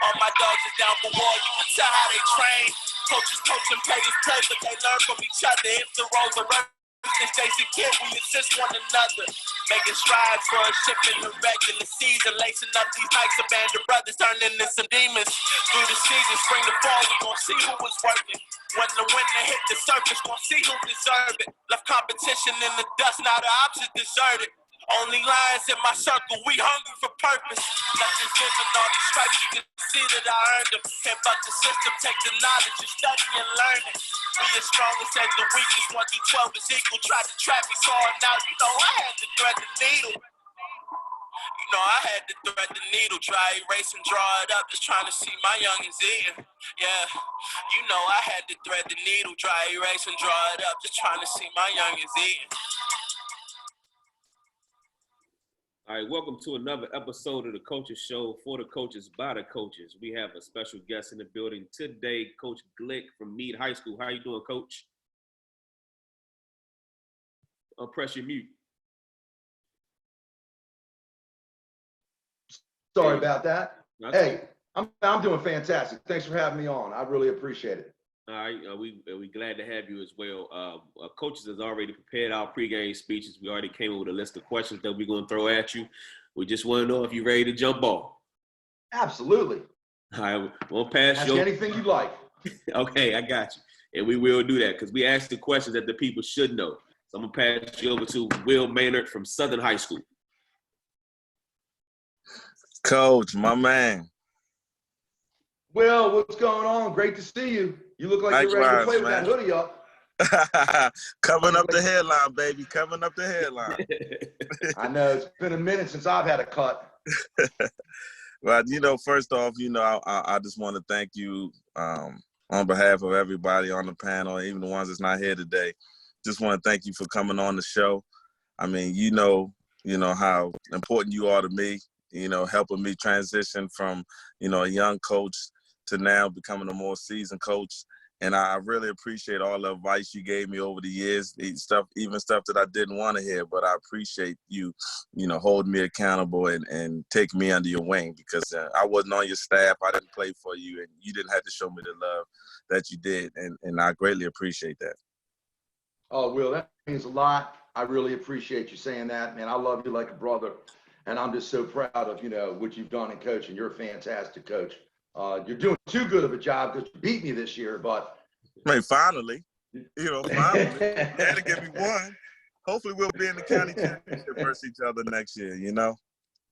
All my dogs is down for war, you can tell how they train. Coaches coach and players play, but they learn from each other. If the roles are since Jason Kidd, we assist one another. Making strides for a ship in the regular season. Lacing up these Knights of band of brothers, turning into some demons. Through the season, spring to fall, we gon' see who was working. When the winter hit the surface, gon' see who deserve it. Left competition in the dust, now the options deserted. Only lions in my circle, we hungry for purpose. Nothing's given, all these stripes, you can see that I earned them. Can't buck the system, take the knowledge, you study and learn it. We as strong as the weakest, 1 through 12 is equal. Tried to trap me, saw it now, you know I had to thread the needle. You know I had to thread the needle, try erase and draw it up, just trying to see my youngins eating. Yeah, you know I had to thread the needle, try erase and draw it up, just trying to see my youngins eating. All right, welcome to another episode of the Coaches Show for the coaches by the coaches. We have a special guest in the building today, Coach Glick from Meade High School. How you doing, Coach? Press your mute. Sorry about that. Hey, I'm doing fantastic. Thanks for having me on. I really appreciate it. All right, we glad to have you as well. Coaches has already prepared our pregame speeches. We already came up with a list of questions that we're going to throw at you. We just want to know if you're ready to jump off. Absolutely. All right, we'll pass Ask you. anything you like. Okay, I got you. And we will do that because we asked the questions that the people should know. So I'm going to pass you over to Will Maynard from Southern High School. Coach, my man. Will, what's going on? Great to see you. You look like you're ready to play with that hoodie up. Coming up the headline, baby. Coming up the headline. I know. It's been a minute since I've had a cut. Well, first off, I just want to thank you on behalf of everybody on the panel, even the ones that's not here today. Just want to thank you for coming on the show. I mean, you know how important you are to me, helping me transition from, a young coach to now becoming a more seasoned coach. And I really appreciate all the advice you gave me over the years, even stuff that I didn't want to hear, but I appreciate you, holding me accountable and taking me under your wing because I wasn't on your staff. I didn't play for you, and you didn't have to show me the love that you did. And I greatly appreciate that. Oh, Will, that means a lot. I really appreciate you saying that, man. I love you like a brother, and I'm just so proud of, what you've done in coaching. You're a fantastic coach. You're doing too good of a job because you beat me this year, but. I mean, finally, finally, you had to give me one. Hopefully we'll be in the county championship versus each other next year,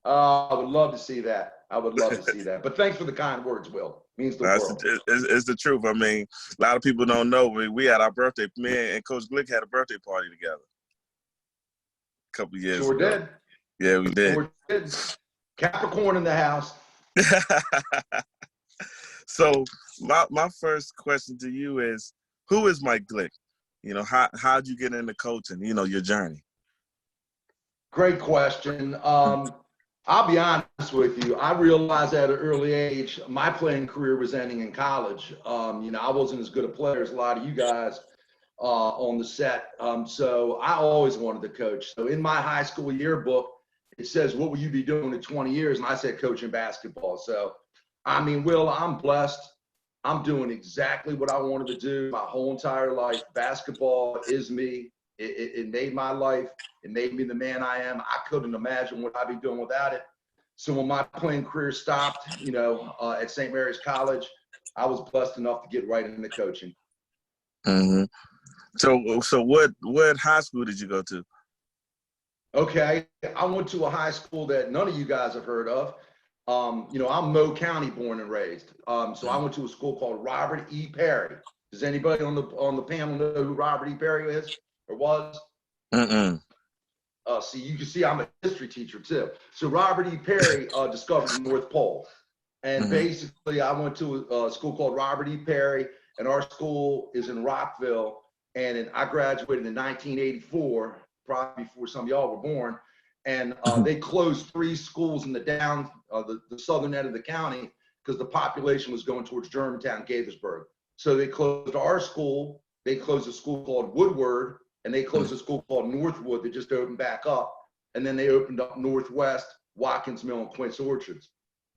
I would love to see that. But thanks for the kind words, Will. Means the world. It's the truth. I mean, a lot of people don't know. We had our birthday. Me and Coach Glick had a birthday party together a couple of years ago. Sure did. Yeah, we did. Sure did. Capricorn in the house. So my first question to you is, who is Mike Glick? How'd you get into coaching, your journey? Great question. I'll be honest with you. I realized at an early age, my playing career was ending in college. I wasn't as good a player as a lot of you guys on the set. So I always wanted to coach. So in my high school yearbook, it says, what will you be doing in 20 years? And I said, coaching basketball. So, Will, I'm blessed. I'm doing exactly what I wanted to do my whole entire life. Basketball is me. It made my life. It made me the man I am. I couldn't imagine what I'd be doing without it. So when my playing career stopped, at St. Mary's College, I was blessed enough to get right into coaching. Mm-hmm. So what high school did you go to? Okay, I went to a high school that none of you guys have heard of. I'm Meade County born and raised. So I went to a school called Robert E. Perry. Does anybody on the panel know who Robert E. Perry is or was? See, you can see I'm a history teacher too. So Robert E. Perry discovered the North Pole. And basically I went to a school called Robert E. Perry, and our school is in Rockville. And I graduated in 1984, probably before some of y'all were born. And they closed 3 schools in the southern end of the county because the population was going towards Germantown, Gaithersburg. So they closed our school. They closed a school called Woodward, and they closed a school called Northwood that just opened back up. And then they opened up Northwest, Watkins Mill, and Quince Orchards.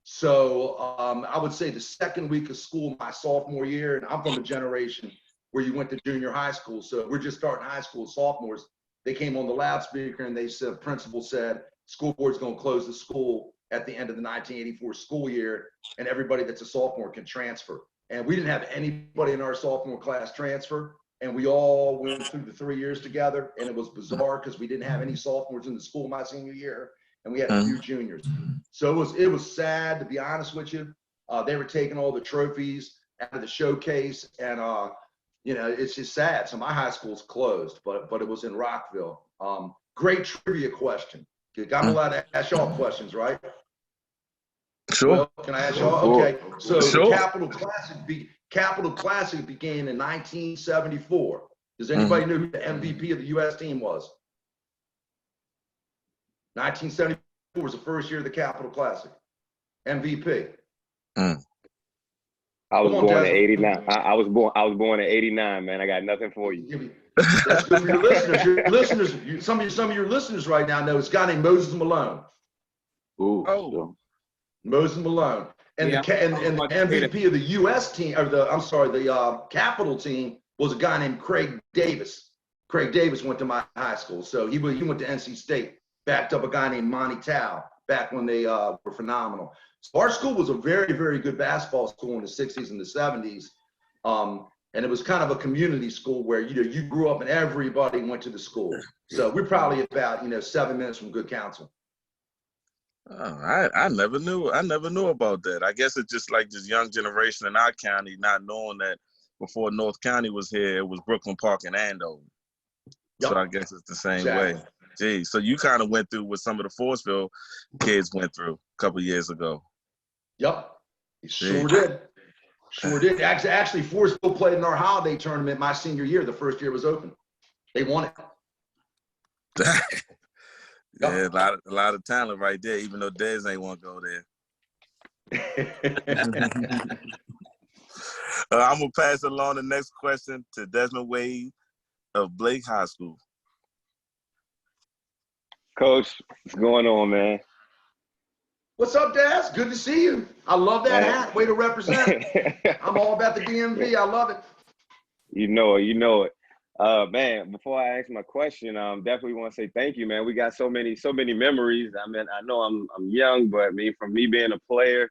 So I would say the second week of school, my sophomore year, and I'm from a generation where you went to junior high school. So we're just starting high school, sophomores. They came on the loudspeaker and they said, principal said, school board's going to close the school at the end of the 1984 school year, and everybody that's a sophomore can transfer. And we didn't have anybody in our sophomore class transfer. And we all went through the 3 years together, and it was bizarre because we didn't have any sophomores in the school my senior year, and we had a few juniors. So it was sad, to be honest with you. They were taking all the trophies out of the showcase, and you know, it's just sad. So my high school's closed, but it was in Rockville. Great trivia question. I'm allowed to ask y'all questions, right? Sure. Well, can I ask y'all? Okay. So Sure. the Capital Classic began in 1974. Does anybody know who the MVP of the U.S. team was? 1974 was the first year of the Capital Classic. MVP. I was Come on, born in Desmond. '89. I was born in '89, man. I got nothing for you. That's good for your listeners. Some of your listeners right now know it's a guy named Moses Malone. Ooh. Oh. Moses Malone. And Yeah, the MVP of the U.S. team, or the Capital team, was a guy named Craig Davis. Craig Davis went to my high school, so he went to NC State. Backed up a guy named Monty Tao back when they were phenomenal. So our school was a very, very good basketball school in the 60s and the 70s. And it was kind of a community school where, you know, you grew up and everybody went to the school. So we're probably about, 7 minutes from good counsel. Oh, I never knew about that. I guess it's just like this young generation in our county not knowing that before North County was here, it was Brooklyn Park and Andover. Yep. So I guess it's the same way. Gee, so you kind of went through what some of the Forestville kids went through a couple of years ago. Yep, sure did. Sure did. Actually, Forestville played in our holiday tournament my senior year. The first year it was open. They won it. Yeah, a lot of talent right there, even though Dez ain't want to go there. I'm going to pass along the next question to Desmond Wade of Blake High School. Coach, what's going on, man? What's up, Daz? Good to see you. I love that hat. Way to represent. I'm all about the DMV. I love it. You know it. Man, before I ask my question, definitely want to say thank you, man. We got so many memories. I mean, I know I'm young, but from me being a player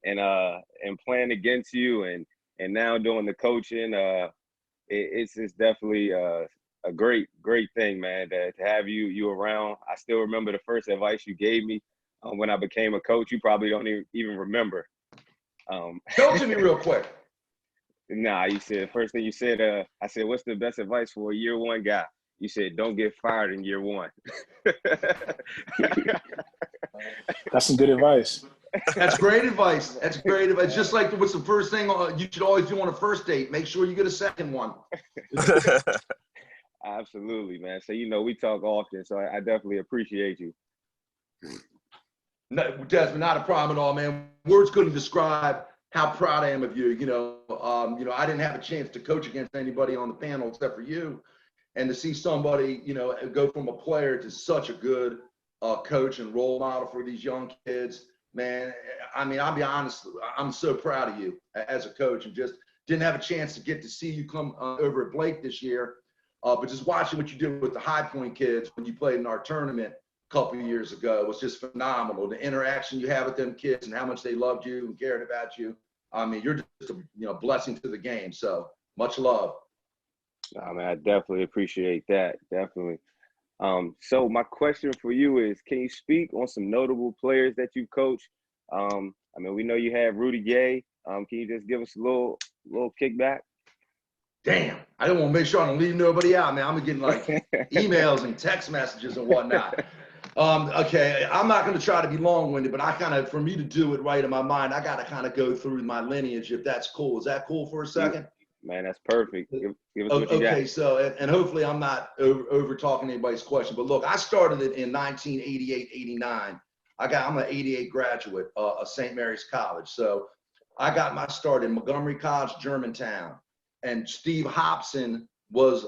and playing against you and now doing the coaching, it's definitely a great thing, man, to have you around. I still remember the first advice you gave me when I became a coach. You probably don't even remember. Tell it to me real quick. Nah, you said, first thing you said, I said, what's the best advice for a year one guy? You said, don't get fired in year one. That's some good advice. That's great advice. That's great advice. Just like what's the first thing you should always do on a first date? Make sure you get a second one. Absolutely, man. So, we talk often, so I definitely appreciate you. No, Desmond, not a problem at all, man. Words couldn't describe how proud I am of you. I didn't have a chance to coach against anybody on the panel except for you. And to see somebody, go from a player to such a good coach and role model for these young kids, man, I mean, I'll be honest, I'm so proud of you as a coach, and just didn't have a chance to get to see you come over at Blake this year. But just watching what you did with the High Point kids when you played in our tournament a couple of years ago was just phenomenal. The interaction you have with them kids and how much they loved you and cared about you. I mean, you're just a blessing to the game. So much love. I mean, I definitely appreciate that. Definitely. So my question for you is, can you speak on some notable players that you coach? We know you have Rudy Gay. Can you just give us a little kickback? Damn, I don't want to make sure I don't leave nobody out, man. I'm getting like emails and text messages and whatnot. Okay, I'm not going to try to be long-winded, but for me to do it right in my mind, I got to kind of go through my lineage, if that's cool. Is that cool for a second? Man, that's perfect. Give us what you got. Okay, so, and hopefully I'm not over talking anybody's question, but look, I started it in 1988, 89. I'm an 88 graduate of St. Mary's College. So I got my start in Montgomery College, Germantown. And Steve Hobson was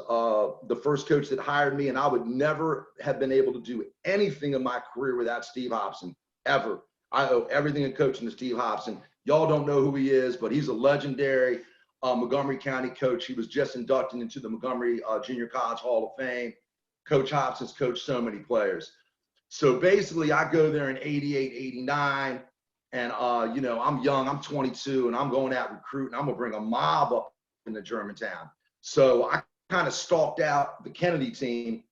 the first coach that hired me, and I would never have been able to do anything in my career without Steve Hobson, ever. I owe everything in coaching to Steve Hobson. Y'all don't know who he is, but he's a legendary Montgomery County coach. He was just inducted into the Montgomery Junior College Hall of Fame. Coach Hobson's coached so many players. So basically, I go there in 88, 89, and, I'm young. I'm 22, and I'm going out recruiting. I'm going to bring a mob up into Germantown. So I kind of stalked out the Kennedy team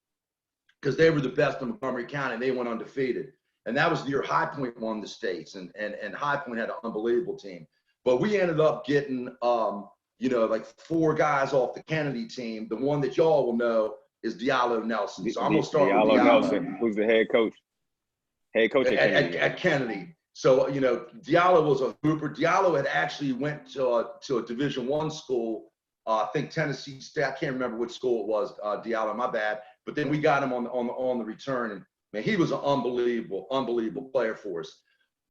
because they were the best in Montgomery County. They went undefeated. And that was the year High Point won the states, and High Point had an unbelievable team. But we ended up getting, like 4 guys off the Kennedy team. The one that y'all will know is Diallo Nelson. So I'm going to start with Diallo Nelson, who's the head coach at Kennedy. So, Diallo was a hooper. Diallo had actually went to a Division I school, I think Tennessee State. I can't remember which school it was, Diallo, my bad. But then we got him on the return, and man, he was an unbelievable player for us.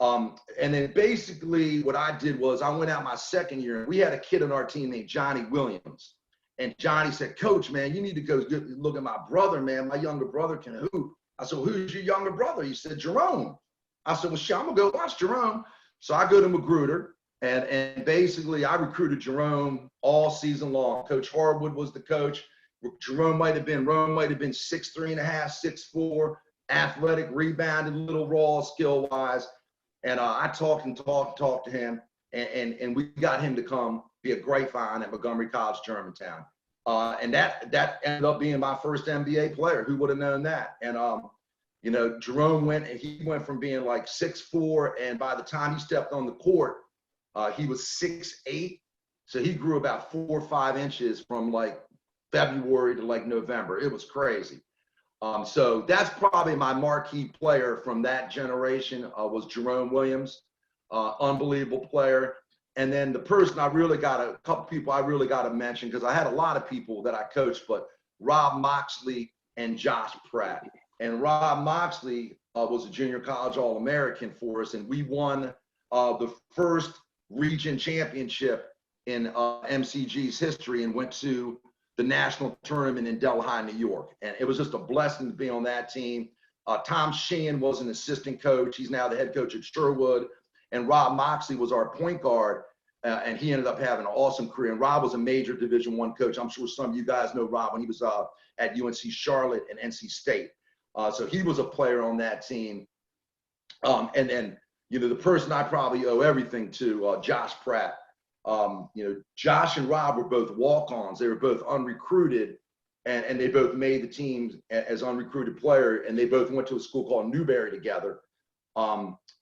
And then basically what I did was I went out my second year, and we had a kid on our team named Johnny Williams. And Johnny said, "Coach, man, you need to go look at my brother, man. My younger brother can hoop." I said, "Well, who's your younger brother?" He said, "Jerome." I said, "Well, shit, I'm going to go watch Jerome." So I go to Magruder, and basically I recruited Jerome all season long. Coach Harwood was the coach. Jerome might have been 6'3.5", 6'4", athletic, rebounded, a little raw skill-wise. And I talked to him, and we got him to come be a grapevine at Montgomery College, Germantown. And that ended up being my first NBA player. Who would have known that? And, Jerome went from being like 6'4", and by the time he stepped on the court, he was 6'8". So he grew about 4 or 5 inches from like February to like November. It was crazy. So that's probably my marquee player from that generation was Jerome Williams, unbelievable player. And then the person a couple people I really got to mention, because I had a lot of people that I coached, but Rob Moxley and Josh Pratt. And Rob Moxley was a junior college All-American for us, and we won the first region championship in MCG's history and went to the national tournament in Delhi, New York. And it was just a blessing to be on that team. Tom Sheehan was an assistant coach. He's now the head coach at Sherwood. And Rob Moxley was our point guard, and he ended up having an awesome career. And Rob was a major Division I coach. I'm sure some of you guys know Rob when he was at UNC Charlotte and NC State. So he was a player on that team. And then, the person I probably owe everything to, Josh Pratt. Josh and Rob were both walk-ons. They were both unrecruited, and they both made the team as unrecruited player, and they both went to a school called Newberry together.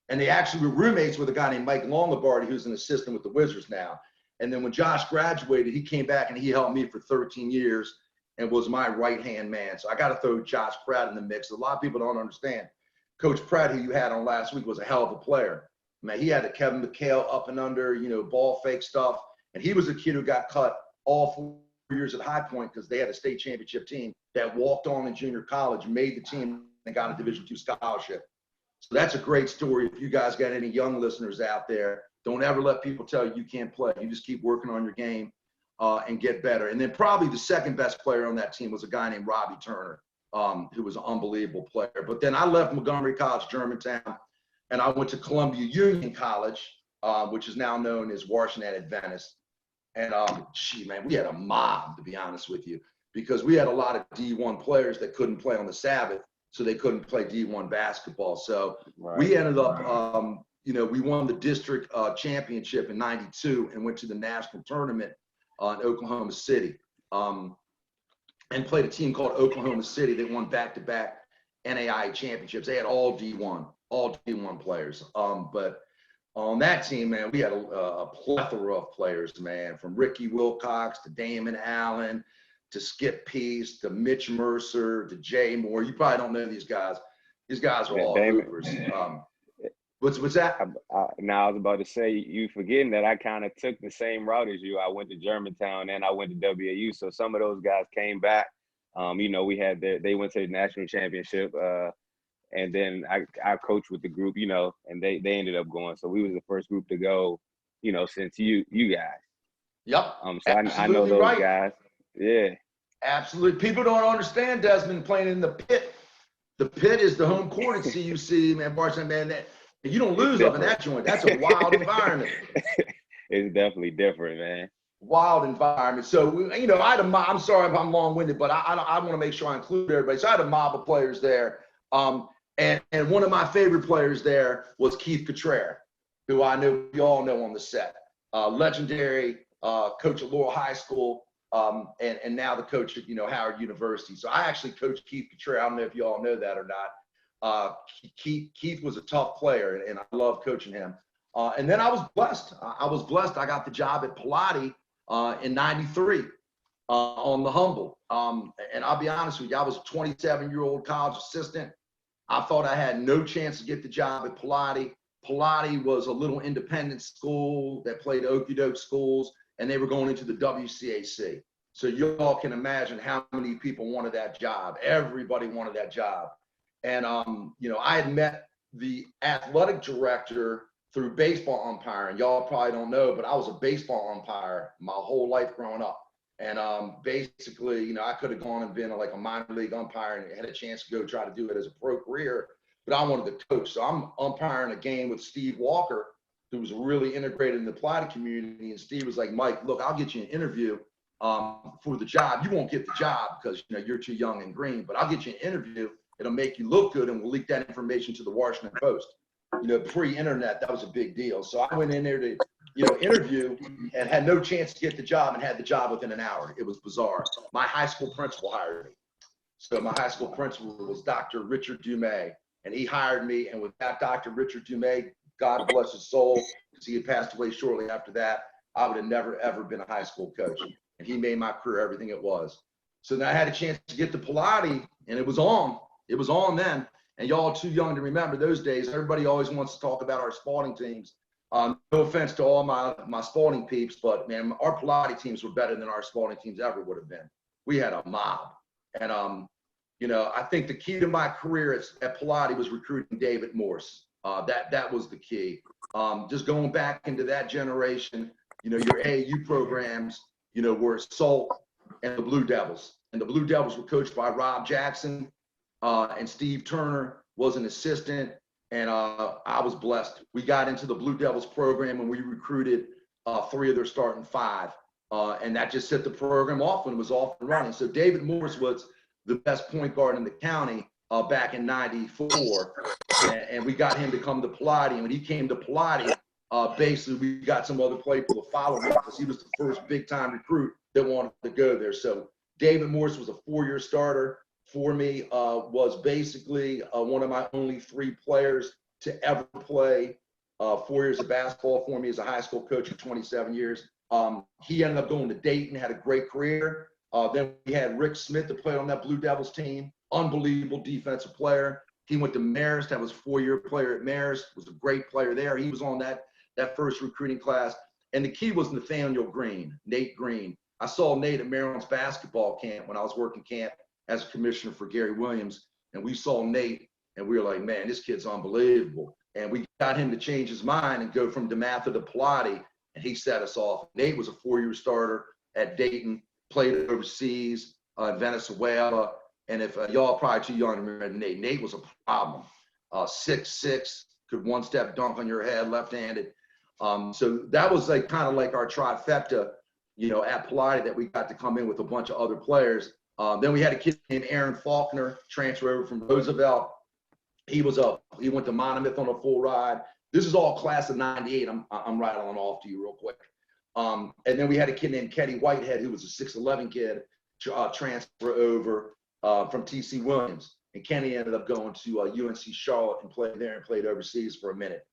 And they actually were roommates with a guy named Mike Longabardi, who's an assistant with the Wizards now. And then when Josh graduated, he came back and he helped me for 13 years and was my right-hand man. So I got to throw Josh Pratt in the mix. A lot of people don't understand. Coach Pratt, who you had on last week, was a hell of a player. Man, he had the Kevin McHale up and under, ball fake stuff. And he was a kid who got cut all 4 years at High Point because they had a state championship team that walked on in junior college, made the team, and got a Division II scholarship. So that's a great story. If you guys got any young listeners out there, don't ever let people tell you you can't play. You just keep working on your game and get better. And then probably the second best player on that team was a guy named Robbie Turner, who was an unbelievable player. But then I left Montgomery College, Germantown, and I went to Columbia Union College, which is now known as Washington Adventist. And we had a mob, to be honest with you, because we had a lot of D1 players that couldn't play on the Sabbath, so they couldn't play D1 basketball. So we ended up, we won the district championship in '92 and went to the national tournament in Oklahoma City and played a team called Oklahoma City. They won back-to-back NAIA championships. They had all D1 players. But on that team, man, we had a plethora of players, man, from Ricky Wilcox to Damon Allen to Skip Peace to Mitch Mercer to Jay Moore. You probably don't know these guys. These guys are all hoopers. What's that? Now I was about to say, you forgetting that I kind of took the same route as you. I went to Germantown and I went to WAU. So some of those guys came back. We had they went to the national championship. And then I coached with the group, and they ended up going. So we was the first group to go, since you guys. Yep. So I know those guys. Yeah. Absolutely. People don't understand Desmond playing in the pit. The pit is the home court at CUC, man. Barcelona, man. You don't lose up in that joint. That's a wild environment. It's definitely different, man. Wild environment. So, you know, I had a mob. I'm sorry if I'm long-winded, but I want to make sure I include everybody. So I had a mob of players there. And one of my favorite players there was Keith Cottrell, who I know you all know on the set. Legendary coach at Laurel High School, and now the coach at, you know, Howard University. So I actually coached Keith Cottrell. I don't know if you all know that or not. Keith was a tough player, and I love coaching him. And then I was blessed. I got the job at Pilates in '93 on the Humble. And I'll be honest with you, I was a 27-year-old college assistant. I thought I had no chance to get the job at Pilates. Pilates was a little independent school that played okey-doke schools, and they were going into the WCAC. So you all can imagine how many people wanted that job. Everybody wanted that job. And, you know, I had met the athletic director through baseball umpiring. Y'all probably don't know, but I was a baseball umpire my whole life growing up. And basically, you know, I could have gone and been like a minor league umpire and had a chance to go try to do it as a pro career, but I wanted to coach. So I'm umpiring a game with Steve Walker, who was really integrated in the Pilates community. And Steve was like, Mike, look, I'll get you an interview for the job. You won't get the job because, you know, you're too young and green, but I'll get you an interview. It'll make you look good, and we'll leak that information to the Washington Post. You know, pre-internet, that was a big deal. So I went in there to, you know, interview and had no chance to get the job, and had the job within an hour. It was bizarre. My high school principal hired me. So my high school principal was Dr. Richard Dumais, and he hired me. And with that Dr. Richard Dumais, God bless his soul, because he had passed away shortly after that, I would have never, ever been a high school coach. And he made my career everything it was. So then I had a chance to get to Pilates, and it was on. It was on then. And y'all too young to remember those days. Everybody always wants to talk about our Spalding teams. No offense to all my Spalding peeps, but man, our Pilates teams were better than our Spalding teams ever would have been. We had a mob. And, you know, I think the key to my career at Pilates was recruiting David Morse. That was the key. Just going back into that generation, you know, your AAU programs, you know, were Salt and the Blue Devils. And the Blue Devils were coached by Rob Jackson. And Steve Turner was an assistant, and I was blessed. We got into the Blue Devils program, and we recruited 3 of their starting 5, and that just set the program off when it was off and running. So David Morris was the best point guard in the county back in '94, and we got him to come to Pilates. And when he came to Pilates, basically we got some other people to follow him because he was the first big-time recruit that wanted to go there. So David Morris was a 4-year starter for me, was basically one of my only 3 players to ever play 4 years of basketball for me as a high school coach for 27 years. He ended up going to Dayton, had a great career. Then we had Rick Smith that played on that Blue Devils team, unbelievable defensive player. He went to Marist, that was a 4-year player at Marist, was a great player there. He was on that first recruiting class. And the key was Nathaniel Green, Nate Green. I saw Nate at Maryland's basketball camp when I was working camp as commissioner for Gary Williams, and we saw Nate, and we were like, man, this kid's unbelievable. And we got him to change his mind and go from DeMatha to Pilates, and he set us off. Nate was a 4-year starter at Dayton, played overseas in Venezuela, and if y'all probably too young to remember Nate, Nate was a problem. 6'6", could one-step dunk on your head, left-handed. So that was like kind of like our trifecta, you know, at Pilates, that we got to come in with a bunch of other players. Then we had a kid named Aaron Faulkner, transfer over from Roosevelt. He went to Monmouth on a full ride. This is all class of '98. I'm rattling off to you real quick. And then we had a kid named Kenny Whitehead, who was a 6'11" kid, transfer over from TC Williams. And Kenny ended up going to UNC Charlotte and played there and played overseas for a minute.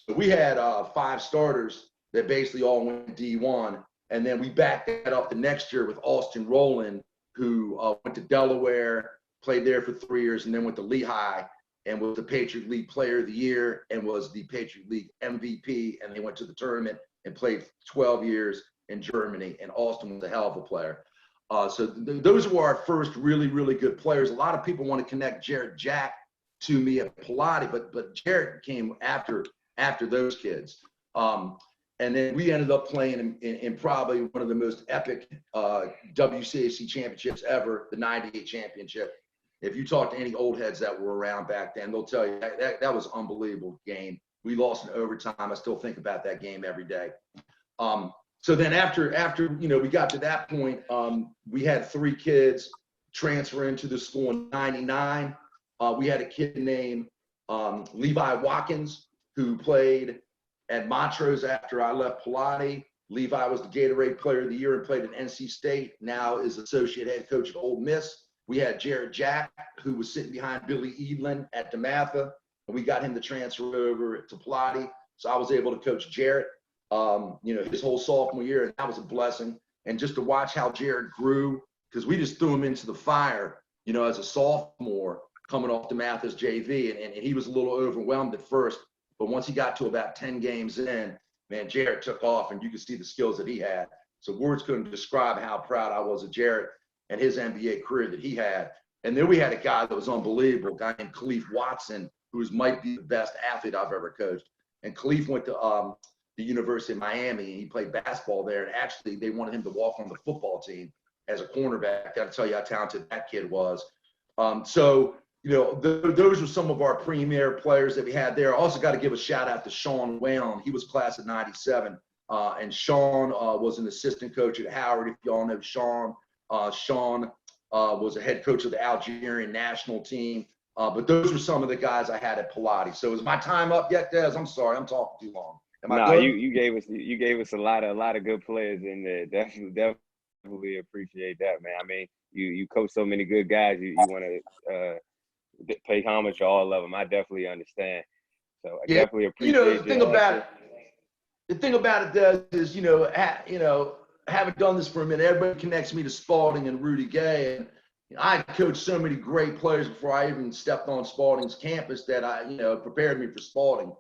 So we had 5 starters that basically all went D1. And then we backed that up the next year with Austin Rowland, who went to Delaware, played there for 3 years, and then went to Lehigh and was the Patriot League Player of the Year and was the Patriot League MVP. And they went to the tournament and played 12 years in Germany. And Austin was a hell of a player. So those were our first really, really good players. A lot of people want to connect Jarrett Jack to me at Pilates, but Jarrett came after those kids. And then we ended up playing in probably one of the most epic WCAC championships ever, the '98 championship. If you talk to any old heads that were around back then, they'll tell you that was an unbelievable game. We lost in overtime. I still think about that game every day. So then after we got to that point, we had 3 kids transfer into the school in '99. We had a kid named Levi Watkins who played at Montrose after I left Pilati. Levi was the Gatorade Player of the Year and played at NC State. Now is associate head coach at Ole Miss. We had Jared Jack, who was sitting behind Billy Edelin at DeMatha, and we got him to transfer over to Pilati. So I was able to coach Jared, his whole sophomore year, and that was a blessing. And just to watch how Jared grew, because we just threw him into the fire, as a sophomore coming off DeMatha's JV, and he was a little overwhelmed at first. But once he got to about 10 games in, man, Jared took off, and you could see the skills that he had. So words couldn't describe how proud I was of Jared and his NBA career that he had. And then we had a guy that was unbelievable, a guy named Khalif Watson, who might be the best athlete I've ever coached. And Khalif went to the University of Miami, and he played basketball there. And actually, they wanted him to walk on the football team as a cornerback. That'll tell you how talented that kid was. Those were some of our premier players that we had there. I also got to give a shout out to Sean Whalen. He was class of '97. And Sean was an assistant coach at Howard, if y'all know Sean. Sean was a head coach of the Algerian national team. But those were some of the guys I had at Pilates. So is my time up yet, Des? I'm sorry, I'm talking too long. You gave us a lot of good players in there. Definitely appreciate that, man. I mean, you coach so many good guys. You want to pay homage to all of them. I definitely understand. So I definitely appreciate the thing about it, Des, is having done this for a minute, everybody connects me to Spalding and Rudy Gay, and I coached so many great players before I even stepped on Spalding's campus that prepared me for Spalding,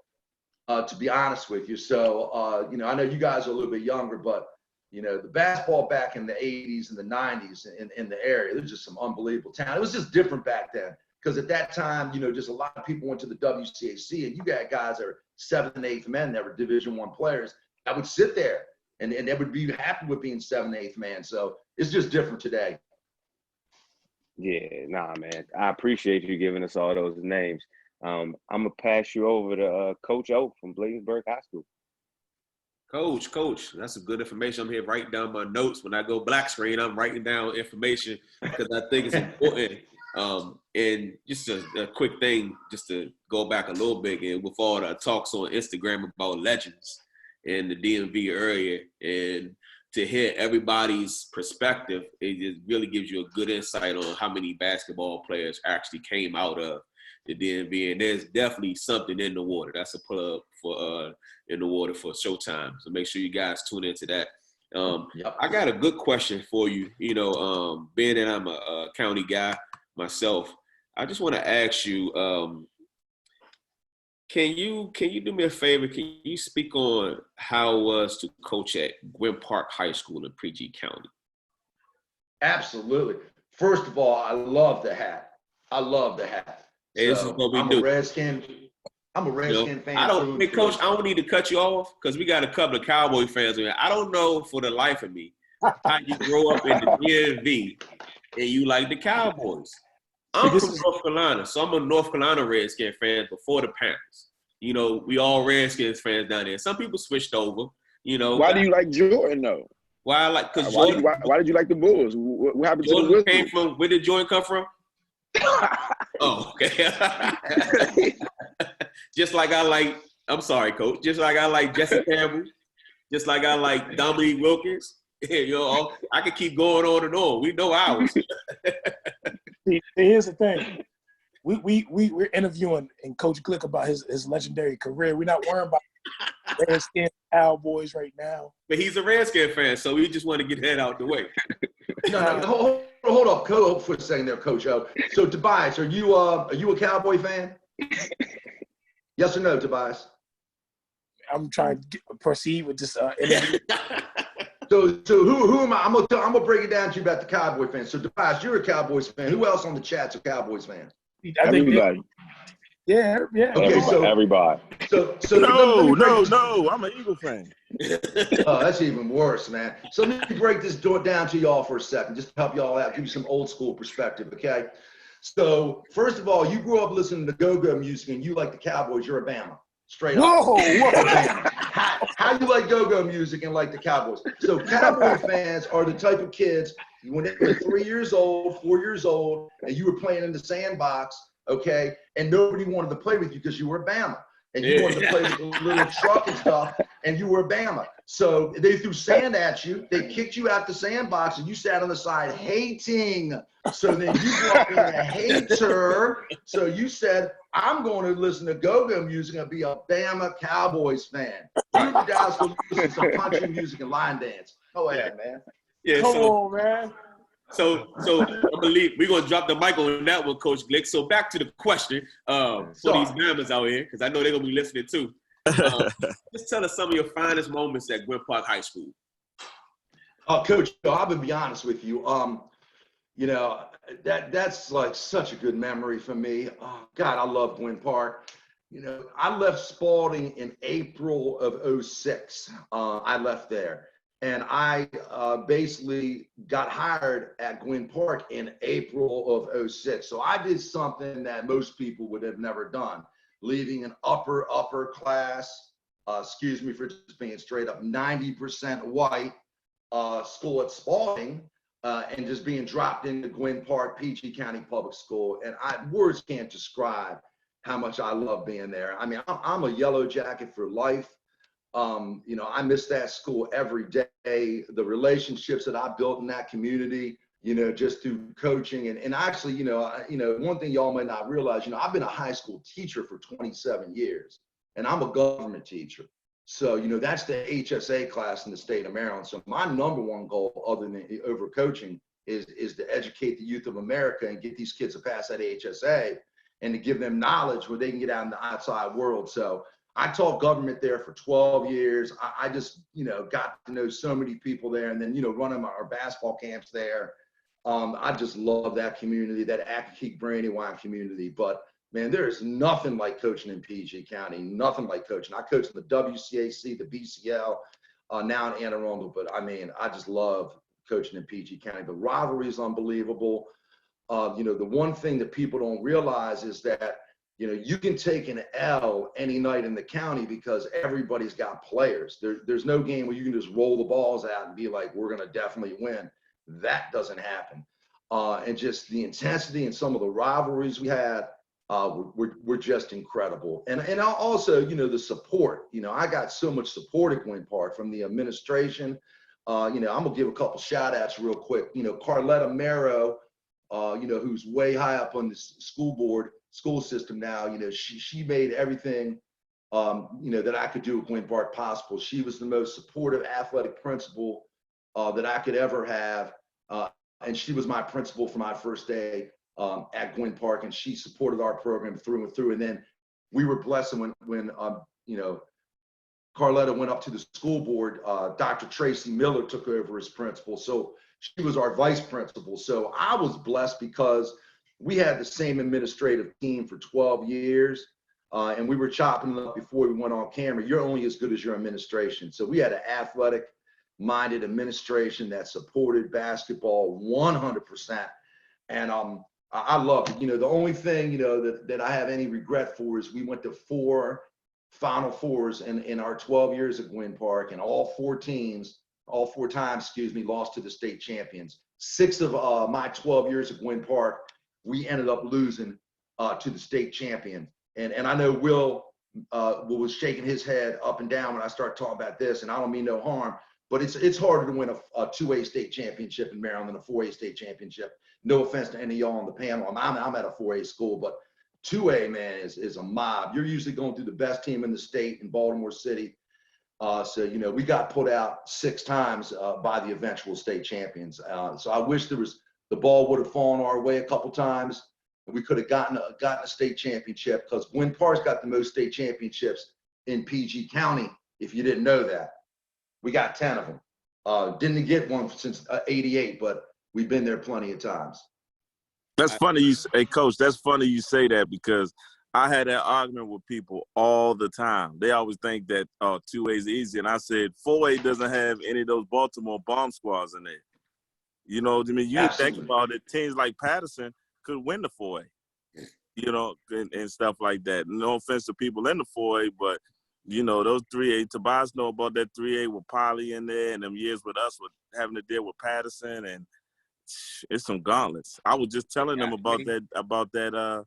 to be honest with you. So, I know you guys are a little bit younger, but, the basketball back in the 80s and the 90s in the area, there's just some unbelievable talent. It was just different back then because at that time, just a lot of people went to the WCAC, and you got guys that are 7th and 8th men that were Division I players that would sit there and they would be happy with being 7th, 8th man. So it's just different today. Yeah, nah, man. I appreciate you giving us all those names. I'm going to pass you over to Coach O from Bladensburg High School. Coach, that's some good information. I'm here writing down my notes. When I go black screen, I'm writing down information because I think it's important. And just a quick thing, just to go back a little bit, and with all the talks on Instagram about legends in the DMV area, and to hear everybody's perspective, it just really gives you a good insight on how many basketball players actually came out of the DMV. And there's definitely something in the water. That's a plug for in the water for Showtime. So make sure you guys tune into that. I got a good question for you. Being that I'm a county guy myself, I just want to ask you, can you do me a favor? Can you speak on how it was to coach at Gwynn Park High School in PG County? Absolutely. First of all, I love the hat. Hey, this is what we do. I'm a Redskin fan. Coach, I don't need to cut you off because we got a couple of Cowboy fans in here. I don't know for the life of me how you grow up in the DMV and you like the Cowboys. I'm from North Carolina, so I'm a North Carolina Redskin fan before the Panthers. We all Redskins fans down there. Some people switched over. Why do you like Jordan though? Why did you like the Bulls? What happened Jordan to the came from? Where did Jordan come from? Oh, okay. Just like I like. I'm sorry, Coach. Just like I like Jesse Campbell. Just like I like Dominique Wilkins. I could keep going on and on. We know ours. See, here's the thing. We're interviewing and Coach Glick about his legendary career. We're not worrying about Redskin Cowboys right now. But he's a Redskin fan, so we just want to get that out the way. No, hold up, for a second there, Coach O. So Tobias, are you a Cowboy fan? Yes or no, Tobias? I'm trying to proceed with this interview. So who am I? I'm gonna break it down to you about the Cowboy fans. So Tobias, you're a Cowboys fan. Who else on the chat's a Cowboys fan? Everybody. Yeah. Okay, everybody. So no, I'm an Eagle fan. Oh, that's even worse, man. So let me break this down to y'all for a second, just to help y'all out, give you some old school perspective, okay? So first of all, you grew up listening to go-go music and you like the Cowboys, you're a Bama. Straight up. Bama. How you like go-go music and like the Cowboys? So Cowboy fans are the type of kids, when they were 3 years old, 4 years old, and you were playing in the sandbox, okay, and nobody wanted to play with you because you were Bama. And you wanted to play with the little truck and stuff, and you were Bama. So they threw sand at you. They kicked you out the sandbox, and you sat on the side hating. So then you brought in a hater. So you said, I'm going to listen to go-go music and be a Bama Cowboys fan. You guys will listen to some country music and line dance. Go ahead, man. Yeah, Come on, man. So I believe we're gonna drop the mic on that one, Coach Glick. So back to the question for these Bama's out here, because I know they're gonna be listening too. Just tell us some of your finest moments at Gwynn Park High School. Coach, I'm gonna be honest with you. You know, that's like such a good memory for me. Oh, God, I love Gwynn Park. You know, I left Spalding in April of 06. I left there. And I basically got hired at Gwynn Park in April of 06. So I did something that most people would have never done, leaving an upper class, excuse me for just being straight up, 90% white school at Spalding, and just being dropped into Gwynn Park, PG County Public School. And words can't describe how much I love being there. I mean, I'm a yellow jacket for life. You know, I miss that school every day. The relationships that I built in that community, you know, just through coaching and actually, you know, one thing y'all might not realize, you know, I've been a high school teacher for 27 years, and I'm a government teacher. So, you know, that's the HSA class in the state of Maryland. So my number one goal, other than over coaching, is to educate the youth of America and get these kids to pass that HSA and to give them knowledge where they can get out in the outside world. So I taught government there for 12 years. I just, you know, got to know so many people there, and then, you know, running our basketball camps there. I just love that community, that Accokeek Brandywine community. But man, there is nothing like coaching in PG County, nothing like coaching. I coached in the WCAC, the BCL, now in Anne Arundel. But I mean, I just love coaching in PG County. The rivalry is unbelievable. You know, the one thing that people don't realize is that, you know, you can take an L any night in the county because everybody's got players. There's no game where you can just roll the balls out and be like, we're going to definitely win. That doesn't happen. And just the intensity and some of the rivalries we had were just incredible. And also, you know, the support. You know, I got so much support at Gwynn Park from the administration. You know, I'm going to give a couple shout outs real quick. You know, Carletta Marrow, you know, who's way high up on the school system now, you know, she made everything, you know, that I could do at Gwynn Park possible. She was the most supportive athletic principal that I could ever have. And she was my principal for my first day at Gwynn Park, and she supported our program through and through. And then we were blessed when you know, Carletta went up to the school board, Dr. Tracy Miller took over as principal. So she was our vice principal. So I was blessed because we had the same administrative team for 12 years, and we were chopping it up before we went on camera. You're only as good as your administration. So we had an athletic-minded administration that supported basketball 100%. And I love it. You know, the only thing, you know, that I have any regret for is we went to 4 Final Fours in our 12 years at Gwynn Park, and all 4 times, lost to the state champions. 6 of my 12 years at Gwynn Park, we ended up losing to the state champion. And I know Will was shaking his head up and down when I start talking about this, and I don't mean no harm, but it's harder to win a 2A state championship in Maryland than a 4A state championship. No offense to any of y'all on the panel. I'm at a 4A school, but 2A, man, is a mob. You're usually going through the best team in the state in Baltimore City. So, you know, we got put out 6 times by the eventual state champions. So I wish the ball would have fallen our way a couple times, and we could have gotten a state championship, because Gwynn Park's got the most state championships in PG County, if you didn't know that. We got 10 of them. Didn't get one since '88, but we've been there plenty of times. That's funny. Hey, Coach, that's funny you say that, because I had that argument with people all the time. They always think that 2A is easy. And I said 4A doesn't have any of those Baltimore bomb squads in there. You know what I mean? You think about it, teams like Patterson could win the 4A. you know, and stuff like that. No offense to people in the 4A, but, you know, those 3A, Tobias know about that 3A with Polly in there and them years with us with having to deal with Patterson, and it's some gauntlets. I was just telling them about that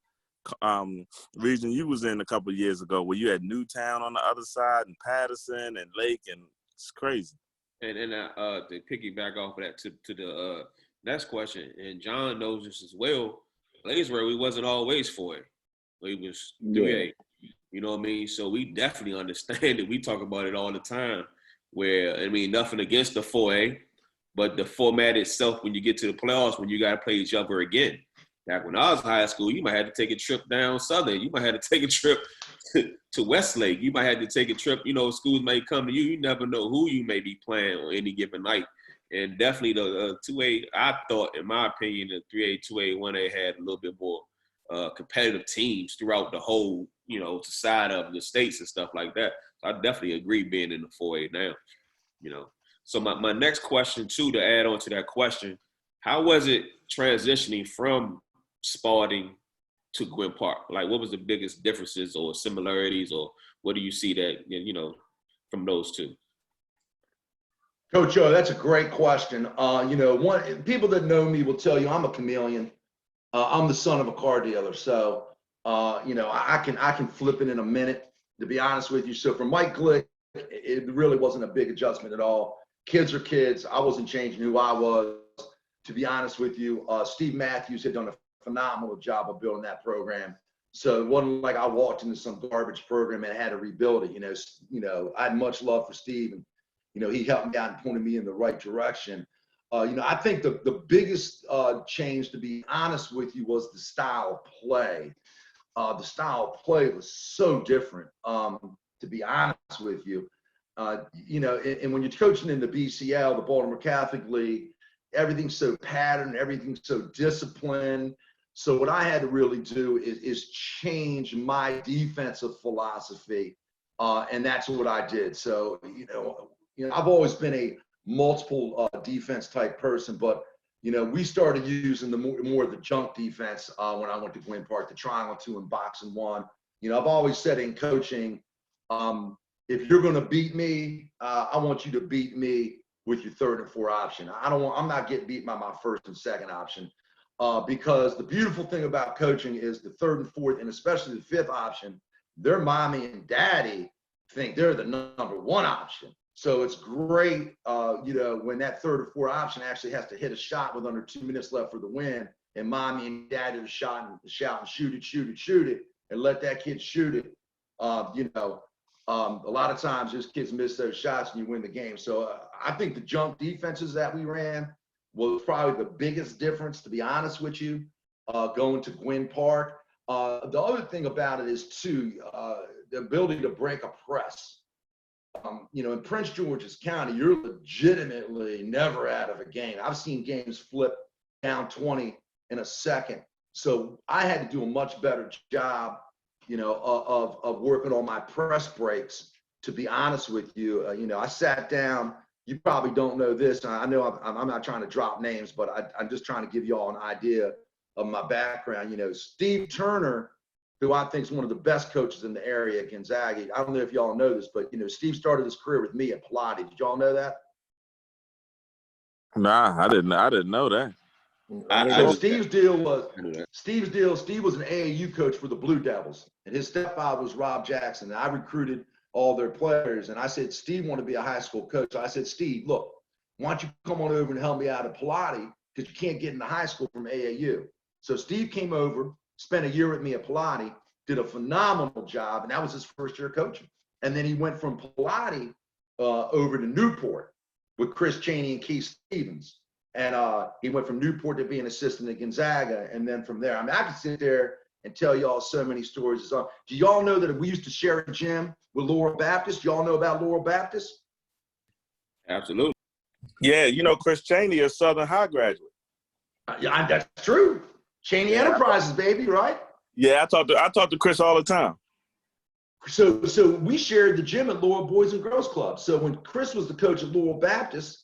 region you was in a couple of years ago where you had Newtown on the other side and Patterson and Lake, and it's crazy. And to piggyback off of that to the next question, and John knows this as well, Blaisdell, we wasn't always 4A. We was 3A. You know what I mean? So we definitely understand it. We talk about it all the time where, I mean, nothing against the 4A, but the format itself, when you get to the playoffs, when you got to play each other again. Back when I was in high school, you might have to take a trip down Southern. You might have to take a trip to Westlake. You might have to take a trip, you know, schools may come to you. You never know who you may be playing on any given night. And definitely the 2A, I thought, in my opinion, the 3A, 2A, 1A had a little bit more competitive teams throughout the whole, you know, side of the states and stuff like that. So I definitely agree being in the 4A now, you know. So my next question, too, to add on to that question, how was it transitioning from Spalding to Gwynn Park? Like, what was the biggest differences or similarities, or what do you see that, you know, from those two? Coach Joe, that's a great question. You know, people that know me will tell you I'm a chameleon. I'm the son of a car dealer, so you know, I can flip it in a minute, to be honest with you. So for Mike Glick, it really wasn't a big adjustment at all. Kids are kids. I wasn't changing who I was, to be honest with you. Steve Matthews had done a phenomenal job of building that program. So it wasn't like I walked into some garbage program and had to rebuild it. You know, I had much love for Steve, and you know, he helped me out and pointed me in the right direction. You know, I think the biggest change, to be honest with you, was the style of play. The style of play was so different, to be honest with you. You know, and when you're coaching in the BCL, the Baltimore Catholic League, everything's so patterned, everything's so disciplined. So what I had to really do is change my defensive philosophy, and that's what I did. So, you know, I've always been a multiple defense type person, but you know, we started using the more of the junk defense when I went to Gwynn Park, the triangle 2 and boxing 1. You know, I've always said in coaching, if you're going to beat me, I want you to beat me with your 3rd and 4th option. I'm not getting beat by my 1st and 2nd option, because the beautiful thing about coaching is the 3rd and 4th, and especially the 5th option, their mommy and daddy think they're the number 1 option. So it's great, you know, when that 3rd or 4th option actually has to hit a shot with under 2 minutes left for the win, and mommy and daddy are shouting, shoot it, and let that kid shoot it. You know, a lot of times those kids miss those shots and you win the game. So I think the junk defenses that we ran was probably the biggest difference, to be honest with you, going to Gwynn Park. The other thing about it is, too, the ability to break a press. You know, in Prince George's County, you're legitimately never out of a game. I've seen games flip down 20 in a second. So I had to do a much better job, you know, of working on my press breaks, to be honest with you. You know, I sat down. You probably don't know this. I know I'm not trying to drop names, but I'm just trying to give you all an idea of my background. You know, Steve Turner, who I think is one of the best coaches in the area at Gonzaga. I don't know if y'all know this, but, you know, Steve started his career with me at Pilates. Did y'all know that? Nah, I didn't know that. So Steve's deal was Steve was an AAU coach for the Blue Devils, and his stepfather was Rob Jackson. And I recruited all their players, and I said, Steve wanted to be a high school coach. So I said, Steve, look, why don't you come on over and help me out at Pilates, because you can't get into high school from AAU. So Steve came over, spent a year with me at Pilates, did a phenomenal job, and that was his first year coaching. And then he went from Pilates over to Newport with Chris Chaney and Keith Stevens. And he went from Newport to being an assistant at Gonzaga, and then from there, I mean, I could sit there and tell y'all so many stories. Do y'all know that we used to share a gym with Laurel Baptist? Y'all know about Laurel Baptist? Absolutely. Yeah, you know, Chris Chaney, a Southern High graduate. Yeah, that's true. Chaney Enterprises, baby, right? Yeah, I talk to Chris all the time. So we shared the gym at Laurel Boys and Girls Club. So when Chris was the coach at Laurel Baptist,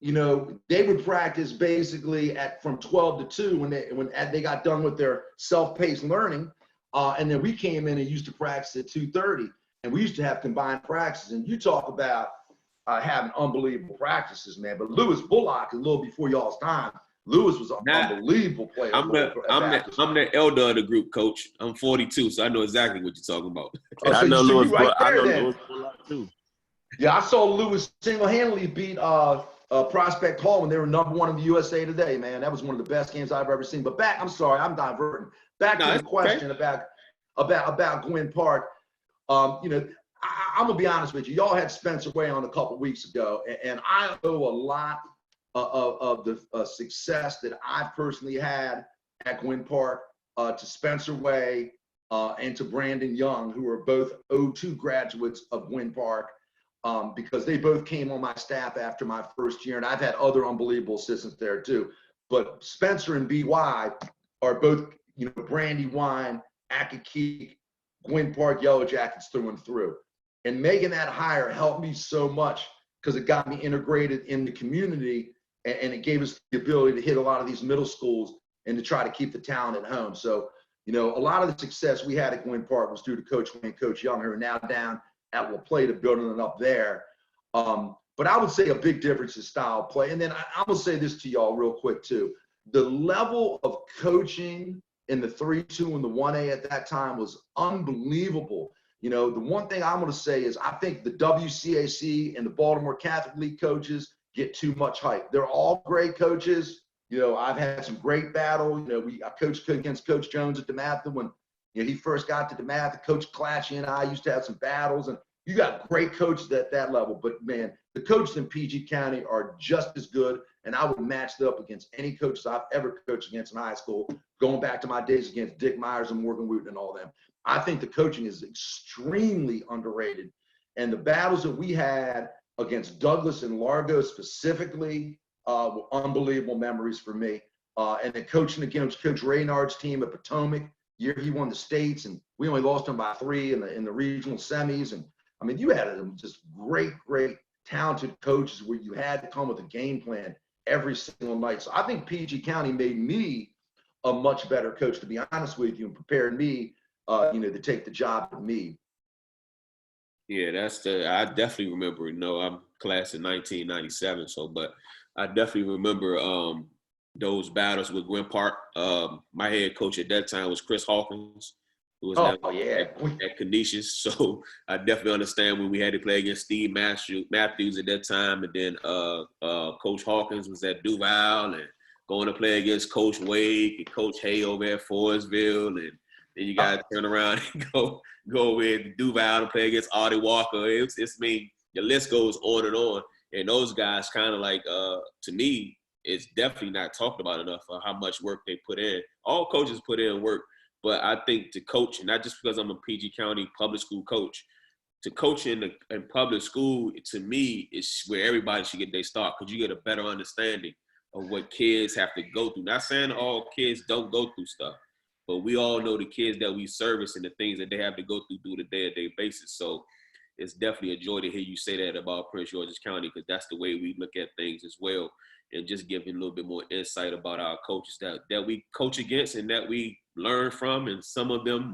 you know, they would practice basically from 12 to 2 when they got done with their self-paced learning. And then we came in and used to practice at 2:30, and we used to have combined practices. And you talk about having unbelievable practices, man. But Lewis Bullock, a little before y'all's time, Lewis was an unbelievable player. I'm the elder of the group, Coach. I'm 42, so I know exactly what you're talking about. Oh, so I know you Lewis. right I there, know then. Lewis too. Yeah, I saw Lewis single-handedly beat Prospect Hall when they were #1 in the USA Today, man. That was one of the best games I've ever seen. But I'm sorry, I'm diverting. Back to the question about Gwynn Park. You know, I'm gonna be honest with you. Y'all had Spencer Way on a couple weeks ago, and I owe a lot of the success that I've personally had at Gwynn Park to Spencer Way and to Brandon Young, who are both '02 graduates of Gwynn Park. Because they both came on my staff after my first year, and I've had other unbelievable assistants there too. But Spencer and BY are both, you know, Brandywine, Akakeek, Gwynn Park Yellow Jackets through and through. And making that hire helped me so much because it got me integrated in the community, and it gave us the ability to hit a lot of these middle schools and to try to keep the talent at home. So, you know, a lot of the success we had at Gwynn Park was due to Coach Wayne, Coach Young, who are now down at La Plata, building it up there. But I would say a big difference is style of play. And then I'm going to say this to y'all real quick too. The level of coaching in the 3-2 and the 1A at that time was unbelievable. You know, the one thing I'm going to say is I think the WCAC and the Baltimore Catholic League coaches get too much hype. They're all great coaches. You know, I've had some great battle. You know, I coached against Coach Jones at DeMatha when, you know, he first got to DeMatha. Coach Clatchy and I used to have some battles, and you got great coaches at that level. But man, the coaches in PG County are just as good, and I would match them up against any coaches I've ever coached against in high school, going back to my days against Dick Myers and Morgan Wooten and all them. I think the coaching is extremely underrated, and the battles that we had against Douglas and Largo specifically were unbelievable memories for me. And then coaching against Coach Raynard's team at Potomac, year he won the states, and we only lost him by 3 in the regional semis. And I mean, you had just great talented coaches where you had to come with a game plan every single night. So I think PG County made me a much better coach, to be honest with you, and prepared me, you know, to take the job at Meade. Yeah, I definitely remember. You know, I'm class of 1997, but I definitely remember those battles with Gwynn Park. My head coach at that time was Chris Hawkins, who was at Canisius. So I definitely understand when we had to play against Steve Matthews at that time, and then Coach Hawkins was at Duval, and going to play against Coach Wade and Coach Hay over at Forestville, and then you got to turn around and go with Duval and play against Artie Walker. It's me. The list goes on and on. And those guys kind of like, to me, it's definitely not talked about enough for how much work they put in. All coaches put in work, but I think to coach, not just because I'm a PG County public school coach, to coach in public school, to me, is where everybody should get their start, because you get a better understanding of what kids have to go through. Not saying all kids don't go through stuff, but we all know the kids that we service and the things that they have to go through the day-to-day basis. So it's definitely a joy to hear you say that about Prince George's County, because that's the way we look at things as well, and just giving a little bit more insight about our coaches that we coach against and that we learn from, and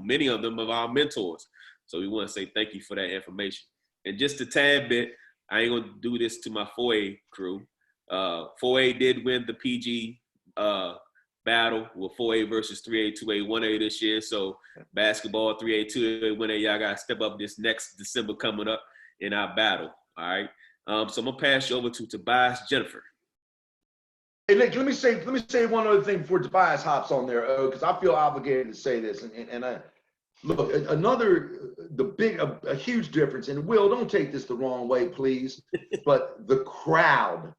many of them are our mentors. So we want to say thank you for that information. And just a tad bit, I ain't going to do this to my 4A crew. 4A did win the PG battle with 4A versus 3A, 2A, 1A this year. So basketball, 3A, 2A, 1A, y'all got to step up this next December coming up in our battle. All right. So I'm going to pass you over to Tobias Jennifer. Hey, Nick, let me say one other thing before Tobias hops on there, because I feel obligated to say this. And I look, a huge difference, and Will, don't take this the wrong way, please, but the crowd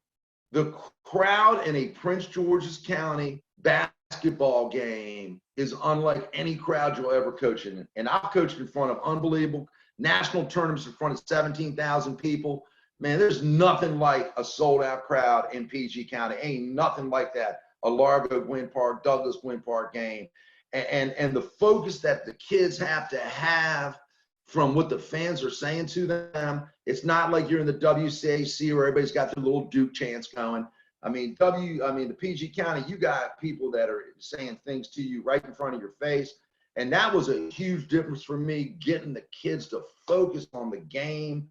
in a Prince George's County basketball game is unlike any crowd you'll ever coach in. And I've coached in front of unbelievable national tournaments in front of 17,000 people. Man, there's nothing like a sold-out crowd in PG County. Ain't nothing like that. A Largo Gwynn Park, Douglas Gwynn Park game. And the focus that the kids have to have from what the fans are saying to them, it's not like you're in the WCAC where everybody's got their little Duke chants going. I mean, the PG County, you got people that are saying things to you right in front of your face. And that was a huge difference for me, getting the kids to focus on the game.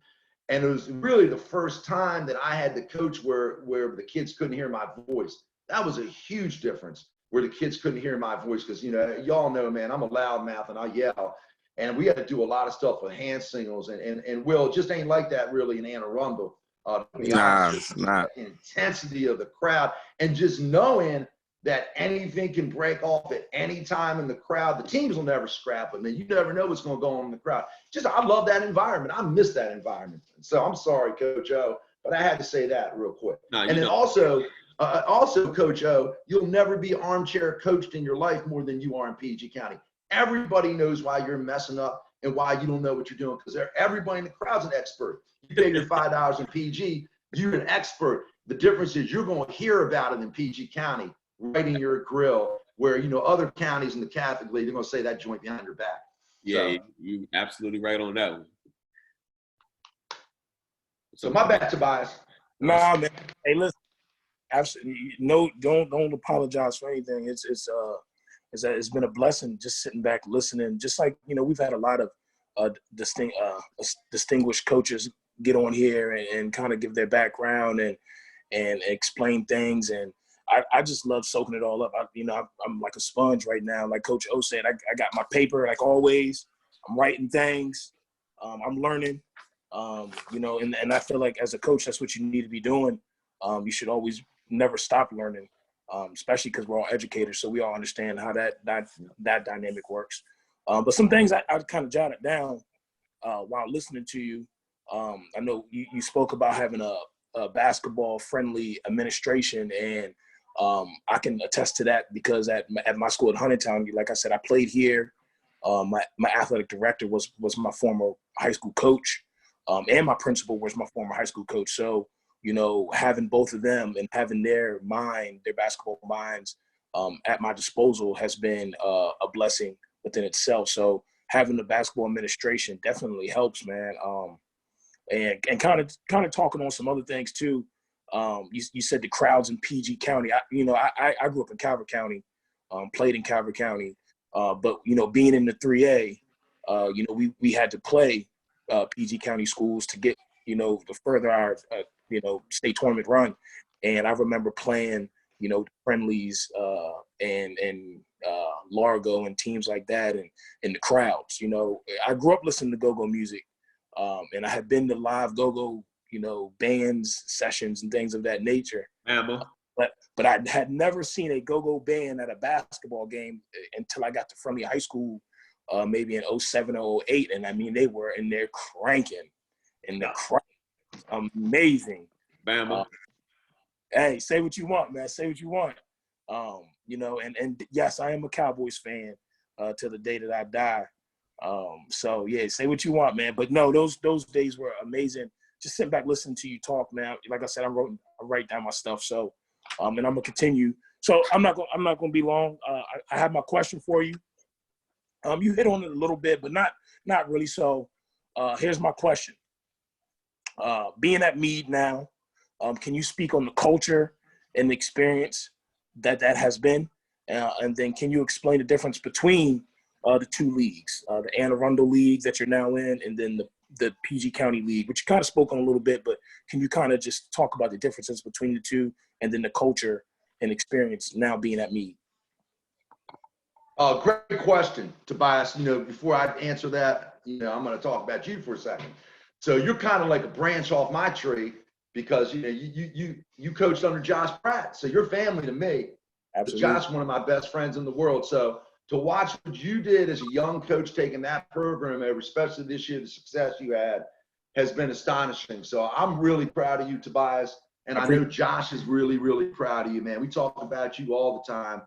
And it was really the first time that I had to coach where the kids couldn't hear my voice. That was a huge difference, where the kids couldn't hear my voice. Because, you know, y'all know, man, I'm a loudmouth and I yell. And we had to do a lot of stuff with hand signals. And Will, it just ain't like that really in Anne Arundel. To be honest, It's not. the intensity of the crowd and just knowing that anything can break off at any time in the crowd. The teams will never scrap them, and you never know what's going to go on in the crowd. Just, I love that environment. I miss that environment. So I'm sorry, Coach O, but I had to say that real quick. And then also, Coach O, you'll never be armchair coached in your life more than you are in PG County. Everybody knows why you're messing up and why you don't know what you're doing, because everybody in the crowd's an expert. You pay your $5 in PG, you're an expert. The difference is you're going to hear about it in PG County, right in your grill, where, you know, other counties in the Catholic League, they're going to say that joint behind your back. Yeah, you're absolutely right on that one. So my bad, Tobias. Nah, man. Hey, listen. Absolutely, no. Don't apologize for anything. It's been a blessing just sitting back listening. Just like, you know, we've had a lot of distinguished coaches get on here and kind of give their background and explain things, and I just love soaking it all up. I'm like a sponge right now. Like Coach O said, I got my paper like always. I'm writing things. I'm learning. You know, and I feel like as a coach, that's what you need to be doing. You should always never stop learning, especially because we're all educators, so we all understand how that dynamic works. But some things I kind of jotted down while listening to you. I know you spoke about having a basketball-friendly administration, and I can attest to that because at my school at Huntingtown, like I said, I played here. My athletic director was my former high school coach, and my principal was my former high school coach. So, you know, having both of them and having their basketball minds at my disposal has been a blessing within itself. So having the basketball administration definitely helps, man. And kind of talking on some other things too. You said the crowds in PG County. I grew up in Calvert County, played in Calvert County, but, you know, being in the 3A, you know, we had to play PG County schools to get, you know, to further our you know, state tournament run. And I remember playing, you know, friendlies and Largo and teams like that, and in the crowds. You know, I grew up listening to go-go music, and I had been to live go-go, you know, bands, sessions, and things of that nature. But I had never seen a go-go band at a basketball game until I got to Friendly High School, maybe in 07 or 08. And I mean, they were in there cranking, and the crowd was amazing. Bama. Hey, say what you want, man. Say what you want. You know, and yes, I am a Cowboys fan till the day that I die. So yeah, say what you want, man. But no, those days were amazing. Just sitting back listening to you talk, man. Like I said, I write down my stuff. So, and I'm gonna continue. So I'm not gonna be long. I have my question for you. You hit on it a little bit, but not really. So, here's my question. Being at Meade now, can you speak on the culture and the experience that has been? And then can you explain the difference between the two leagues, the Anne Arundel League that you're now in, and then the PG County League, which you kind of spoke on a little bit, but can you kind of just talk about the differences between the two, and then the culture and experience now being at Meade? Great question, Tobias. You know, before I answer that, you know, I'm going to talk about you for a second. So you're kind of like a branch off my tree, because, you know, you coached under Josh Pratt, so you're family to me. Absolutely. Josh is one of my best friends in the world. So to watch what you did as a young coach, taking that program over, especially this year, the success you had has been astonishing. So I'm really proud of you, Tobias. And I know Josh is really, really proud of you, man. We talk about you all the time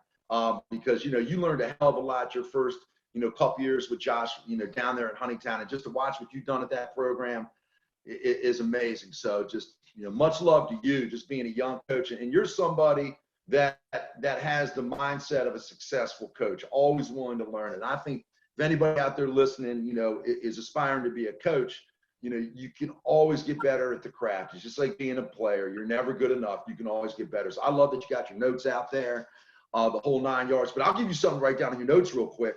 because, you know, you learned a hell of a lot your first, you know, couple years with Josh, you know, down there in Huntingtown. And just to watch what you've done at that program is amazing. So just, you know, much love to you, just being a young coach. And you're somebody that has the mindset of a successful coach, always willing to learn. And I think if anybody out there listening, you know, is aspiring to be a coach, you know, you can always get better at the craft. It's just like being a player. You're never good enough. You can always get better. So I love that you got your notes out there, the whole 9 yards. But I'll give you something to write down in your notes real quick.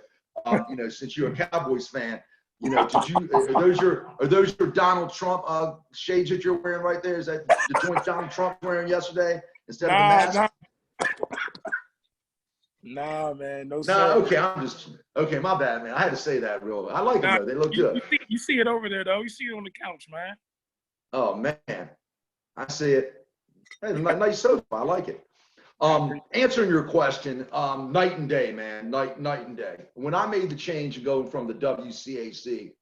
Since you're a Cowboys fan, are those your Donald Trump shades that you're wearing right there? Is that the joint Donald Trump wearing yesterday instead of the mask? Nah, man, no No, sir. okay, my bad, man. I had to say that real. I like them though. They look good. You see it over there though. You see it on the couch, man. Oh man, I see it. Hey, nice sofa. I like it. Answering your question, night and day, man. Night and day. When I made the change going from the WCAC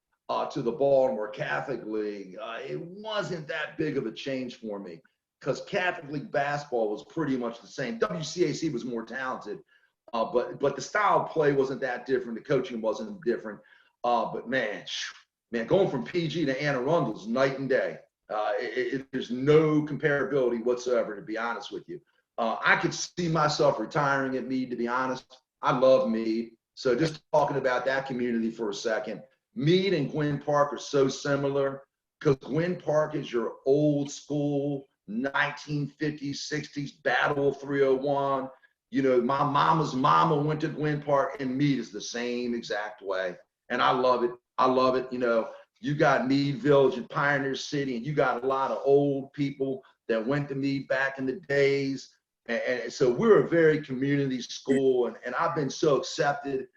to the Baltimore Catholic League, it wasn't that big of a change for me because Catholic League basketball was pretty much the same. WCAC was more talented, but the style of play wasn't that different. The coaching wasn't different. But man, going from PG to Anne Arundel is night and day. There's no comparability whatsoever, to be honest with you. I could see myself retiring at Meade, to be honest. I love Meade. So just talking about that community for a second, Meade and Gwynn Park are so similar because Gwynn Park is your old school 1950s, 60s Battle 301. My mama's mama went to Gwynn Park, and Meade is the same exact way. And I love it. I love it. You got Meade Village and Pioneer City, and you got a lot of old people that went to Meade back in the days. And so we're a very community school, and I've been so accepted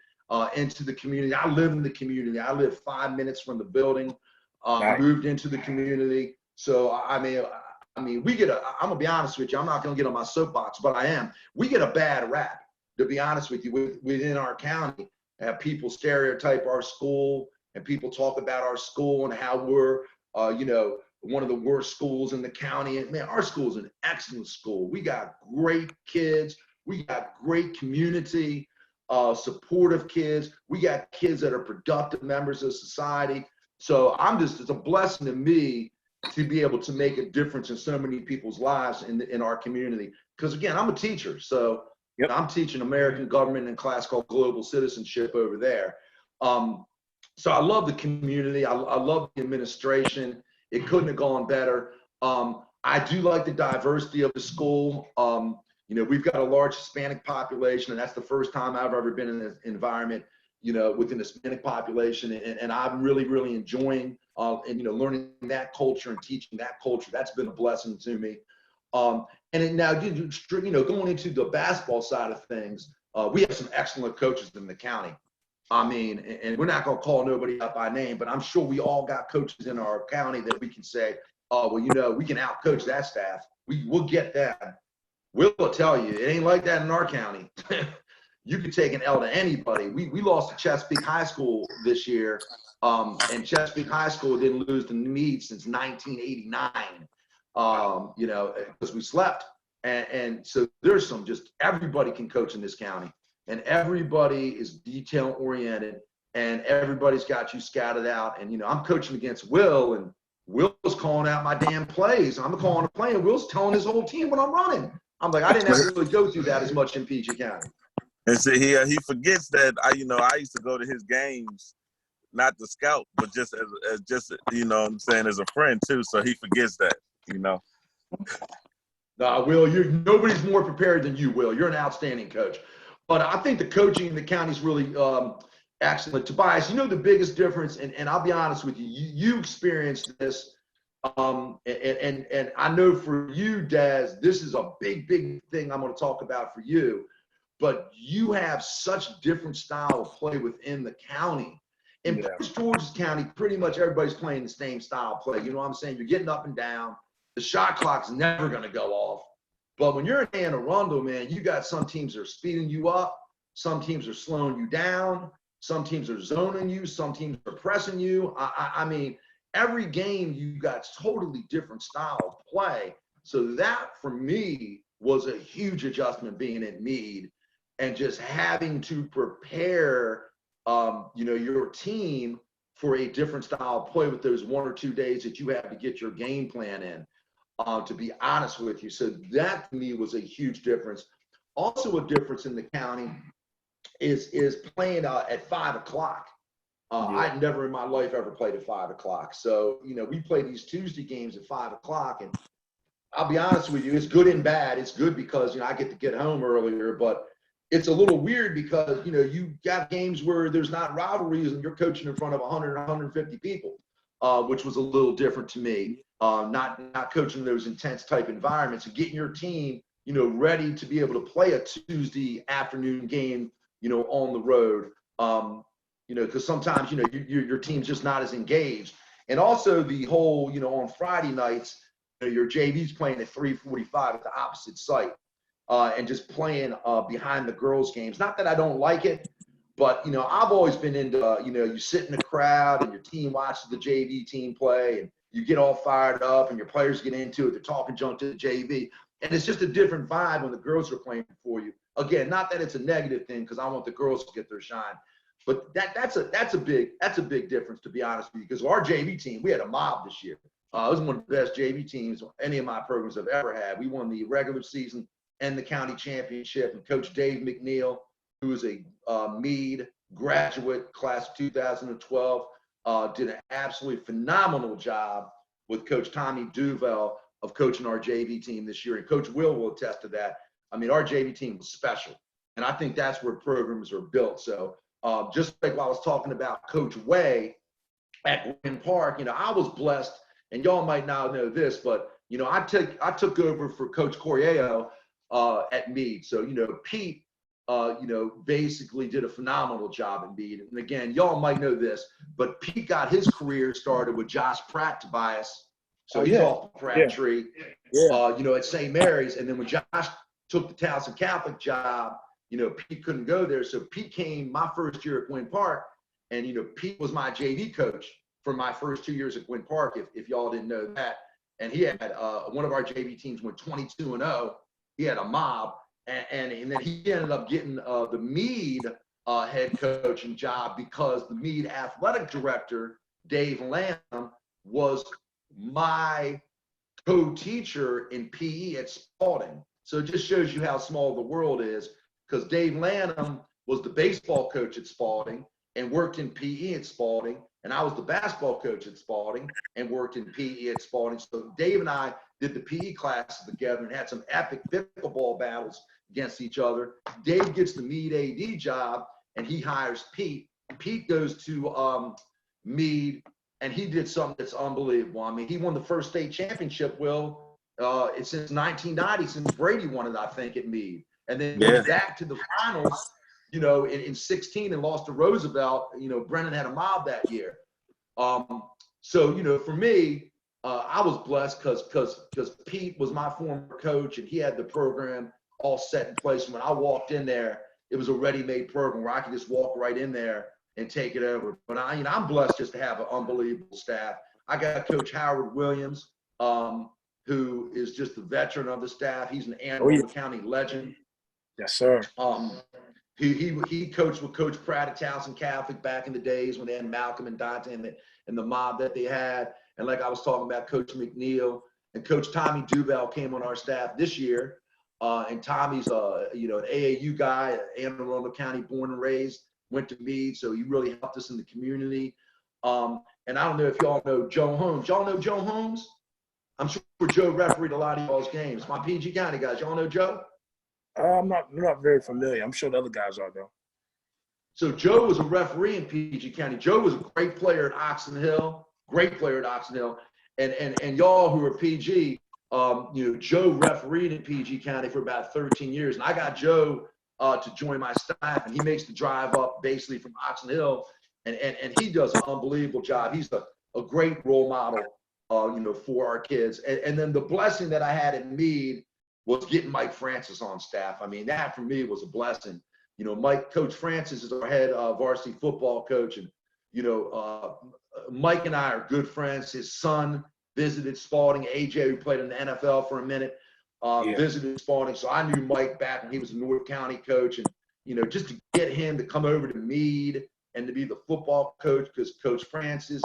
into the community. I live in the community. I live 5 minutes from the building, moved into the community. So, I mean, I'm going to be honest with you. I'm not going to get on my soapbox, but I am. We get a bad rap, to be honest with you, within our county. People stereotype our school, and people talk about our school and how we're, one of the worst schools in the county. And man, our school is an excellent school. We got great kids. We got great community, supportive kids. We got kids that are productive members of society. So it's a blessing to me to be able to make a difference in so many people's lives in our community. Because again, I'm a teacher. So I'm teaching American government in a class called Global Citizenship over there. So I love the community. I love the administration. It couldn't have gone better. I do like the diversity of the school. We've got a large Hispanic population, and that's the first time I've ever been in an environment, with an Hispanic population. And I'm really, really enjoying, learning that culture and teaching that culture. That's been a blessing to me. And now, going into the basketball side of things, we have some excellent coaches in the county. I mean, and we're not going to call nobody up by name, but I'm sure we all got coaches in our county that we can say, oh, well, we can out-coach that staff. We'll get that. We'll tell you, it ain't like that in our county. You could take an L to anybody. We lost to Chesapeake High School this year, and Chesapeake High School didn't lose to Meade since 1989, because we slept. And so there's everybody can coach in this county. And everybody is detail oriented, and everybody's got you scouted out. And, I'm coaching against Will, and Will's calling out my damn plays. I'm calling a play, and Will's telling his whole team what I'm running. I'm like, I didn't have to really go through that as much in PG County. And see, he forgets that I used to go to his games, not to scout, but just as what I'm saying, as a friend too. So he forgets that, No, Will, nobody's more prepared than you, Will. You're an outstanding coach. But I think the coaching in the county is really excellent. Tobias, the biggest difference, and I'll be honest with you, you experienced this, and I know for you, Daz, this is a big, big thing I'm going to talk about for you, but you have such different style of play within the county. In Prince George's County, pretty much everybody's playing the same style of play. You know what I'm saying? You're getting up and down. The shot clock's never going to go off. But when you're in Anne Arundel, man, you got some teams that are speeding you up. Some teams are slowing you down. Some teams are zoning you. Some teams are pressing you. I mean, every game you got totally different style of play. So that, for me, was a huge adjustment being at Meade and just having to prepare, your team for a different style of play with those 1 or 2 days that you have to get your game plan in. To be honest with you. So that to me was a huge difference. Also a difference in the county is playing at 5 o'clock. I'd never in my life ever played at 5 o'clock. So, we play these Tuesday games at 5 o'clock, and I'll be honest with you, it's good and bad. It's good because, I get to get home earlier, but it's a little weird because, you know, you got games where there's not rivalries and you're coaching in front of 100, 150 people, which was a little different to me. Not coaching those intense type environments and getting your team, you know, ready to be able to play a Tuesday afternoon game, you know, on the road. You know, because sometimes, you know, your team's just not as engaged. And also the whole, you know, on Friday nights, you know, your JV's playing at 3:45 at the opposite site. And just playing behind the girls' games. Not that I don't like it, but, you know, I've always been into, you know, you sit in the crowd and your team watches the JV team play and you get all fired up and your players get into it. They're talking junk to the JV. And it's just a different vibe when the girls are playing for you. Again, not that it's a negative thing because I want the girls to get their shine. But that's a big difference, to be honest with you, because our JV team, we had a mob this year. It was one of the best JV teams any of my programs have ever had. We won the regular season and the county championship. And Coach Dave McNeil, who is a Meade graduate, class of 2012, did an absolutely phenomenal job with Coach Tommy Duval of coaching our JV team this year. And Coach will attest to that. I mean, our JV team was special. And I think that's where programs are built. So just like while I was talking about Coach Way at Gwynn Park, you know, I was blessed, and y'all might not know this, but, you know, I took over for Coach Coriello at Meade. So, you know, Pete, you know, basically did a phenomenal job at Meade. And again, y'all might know this, but Pete got his career started with Josh Pratt, Tobias. So he's off the Pratt tree, you know, at St. Mary's. And then when Josh took the Towson Catholic job, you know, Pete couldn't go there. So Pete came my first year at Gwynn Park. And, you know, Pete was my JV coach for my first 2 years at Gwynn Park, if y'all didn't know that. And he had one of our JV teams went 22-0. He had a mob. And then he ended up getting the Meade head coaching job because the Meade athletic director, Dave Lanham, was my co-teacher in PE at Spalding. So it just shows you how small the world is, because Dave Lanham was the baseball coach at Spalding and worked in PE at Spalding. And I was the basketball coach at Spalding and worked in PE at Spalding. So Dave and I did the PE classes together and had some epic pickleball battles against each other. Dave gets the Meade AD job and he hires Pete. Pete goes to Meade and he did something that's unbelievable. I mean, he won the first state championship, it's since 1990, since Brady won it, I think, at Meade. And then went back to the finals, you know, in 16 and lost to Roosevelt. You know, Brennan had a mob that year. So, you know, for me, I was blessed because Pete was my former coach and he had the program all set in place. And when I walked in there, it was a ready-made program where I could just walk right in there and take it over. But I'm blessed just to have an unbelievable staff. I got Coach Howard Williams, who is just a veteran of the staff. He's an Anne Arundel County legend. Yes, sir. He coached with Coach Pratt at Towson Catholic back in the days when they had Malcolm and Dante and the mob that they had. And like I was talking about, Coach McNeil and Coach Tommy Duval came on our staff this year. And Tommy's you know, an AAU guy, Anne Arundel County born and raised, went to Meade, so he really helped us in the community. And I don't know if y'all know Joe Holmes. Y'all know Joe Holmes? I'm sure Joe refereed a lot of y'all's games. My PG County guys, y'all know Joe? I'm not very familiar. I'm sure the other guys are, though. So Joe was a referee in PG County. Joe was a great player at Oxon Hill, and y'all who are PG, you know, Joe refereed in PG County for about 13 years. And I got Joe to join my staff, and he makes the drive up basically from Oxon Hill, and he does an unbelievable job. He's a great role model, you know, for our kids. And then the blessing that I had at Meade was getting Mike Francis on staff. I mean, that for me was a blessing. You know, Coach Francis is our head varsity football coach. And, you know, Mike and I are good friends. His son visited Spalding. AJ, who played in the NFL for a minute, visited Spalding. So I knew Mike back when he was a North County coach. And, you know, just to get him to come over to Meade and to be the football coach, because Coach Francis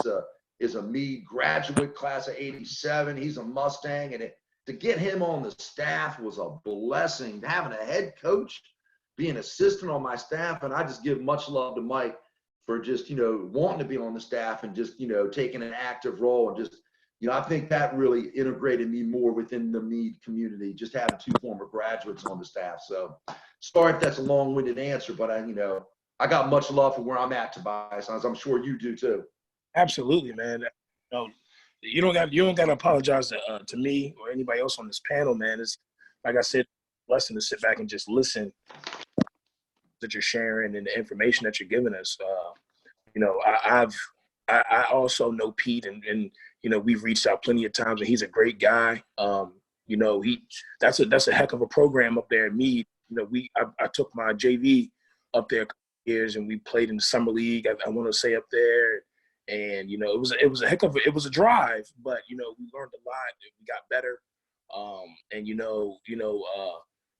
is a Meade graduate, class of 87. He's a Mustang. And to get him on the staff was a blessing. Having a head coach, being an assistant on my staff, and I just give much love to Mike for just, you know, wanting to be on the staff and just, you know, taking an active role and just, I think that really integrated me more within the Meade community, just having 2 former graduates on the staff. So sorry if that's a long-winded answer, but I got much love for where I'm at, Tobias, as I'm sure you do too. Absolutely, man. You don't got to apologize to me or anybody else on this panel, man. It's like I said, blessing to sit back and just listen that you're sharing and the information that you're giving us. I also know Pete, and we've reached out plenty of times, and he's a great guy. That's a heck of a program up there at Meade. I took my JV up there a couple of years, and we played in the summer league. I want to say up there, and it was a heck of a drive, but we learned a lot. We got better,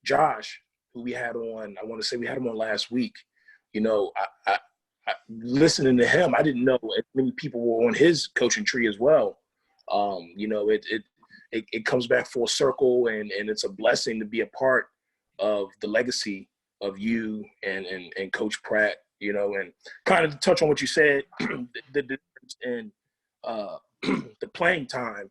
Josh, who we had on, I want to say we had him on last week. I listening to him, I didn't know as many people were on his coaching tree as well. It comes back full circle, and it's a blessing to be a part of the legacy of you and Coach Pratt, and kind of to touch on what you said, the difference in the playing time.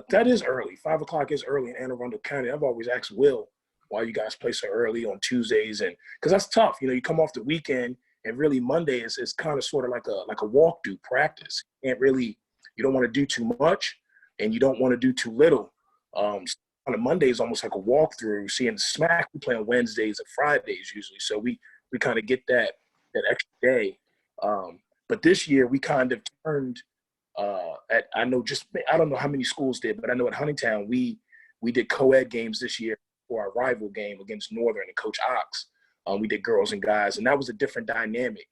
That is early. 5 o'clock is early in Anne Arundel County. I've always asked Will why you guys play so early on Tuesdays, and because that's tough. You come off the weekend, and really Monday is kind of sort of like a walk-through practice. You don't want to do too much, and you don't want to do too little. On a Monday is almost like a walkthrough. Seeing SMAC, we play on Wednesdays and Fridays usually, so we kind of get that extra day. But this year we kind of turned. I don't know how many schools did, but I know at Huntingtown we did co-ed games this year for our rival game against Northern and Coach Ox. We did girls and guys, and that was a different dynamic.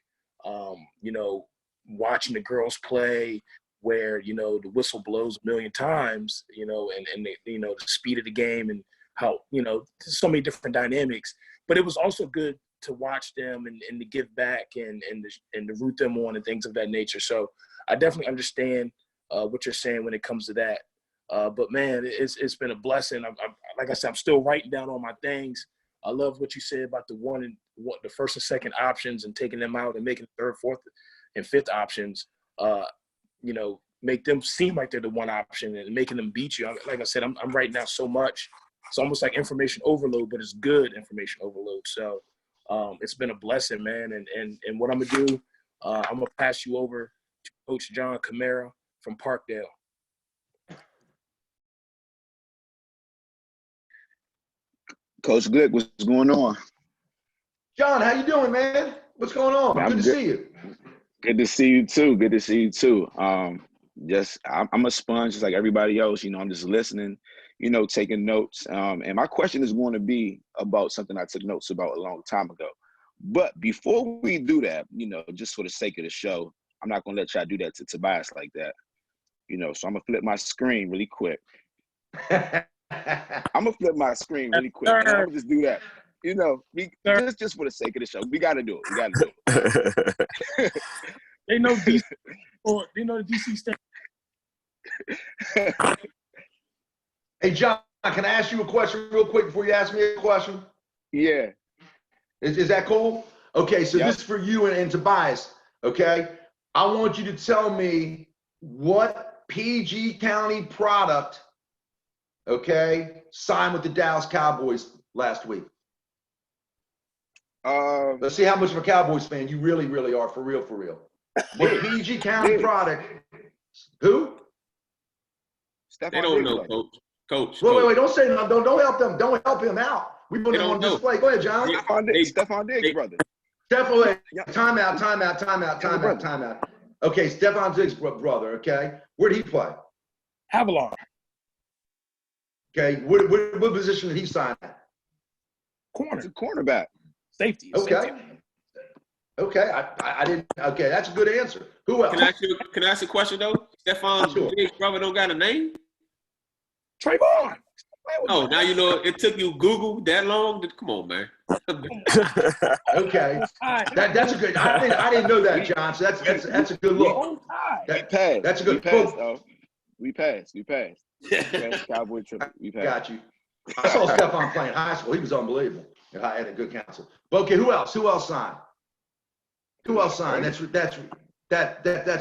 Watching the girls play, where the whistle blows a million times, and the speed of the game, and how so many different dynamics. But it was also good to watch them and to give back and to root them on and things of that nature. So I definitely understand what you're saying when it comes to that. But man, it's been a blessing. Like I said, I'm still writing down all my things. I love what you said about the first and second options and taking them out and making third, fourth, and fifth options. Make them seem like they're the one option and making them beat you. Like I said, I'm writing out so much. It's almost like information overload, but it's good information overload. So it's been a blessing, man. And what I'm gonna do, I'm gonna pass you over to Coach John Camara from Parkdale. Coach Glick, what's going on? John, how you doing, man? What's going on? Good to see you. Good to see you too. Good to see you too. I'm a sponge just like everybody else. I'm just listening, taking notes. And my question is going to be about something I took notes about a long time ago. But before we do that, just for the sake of the show, I'm not going to let y'all do that to Tobias like that. So I'm going to flip my screen really quick. I'm going to flip my screen really quick. And I'm going to just do that. Just for the sake of the show. We got to do it. We got to do it. They know DC, or they know the DC state. Hey, John, can I ask you a question real quick before you ask me a question? Yeah. Is that cool? Okay, so This is for you and Tobias, okay? I want you to tell me what PG County product, okay, signed with the Dallas Cowboys last week. Let's see how much of a Cowboys fan you really, really are, for real, for real. What PG County product? Who? They don't know, Coach. Wait, don't say no. Don't help them. Don't help him out. We put him on display. Go ahead, John. Stephon Diggs, brother. Time out. Okay, Stephon Diggs' brother, okay? Where did he play? Avalon. Okay, what position did he sign at? Corner. It's a cornerback. Safety. Okay. Okay, I didn't. Okay, that's a good answer. Who else? Can I ask a question though? Stephon Diggs' brother don't got a name? Trayvon. Oh, now you know it took you Google that long? Come on, man. Okay, that's a good. I didn't know that, John. So that's a good look. We passed. That's a good. We passed. We passed. Cowboy trip. We passed. Got you. I saw Stephon play in high school. He was unbelievable. I had a good counsel. But okay, who else? Who else signed? Who else signed? That's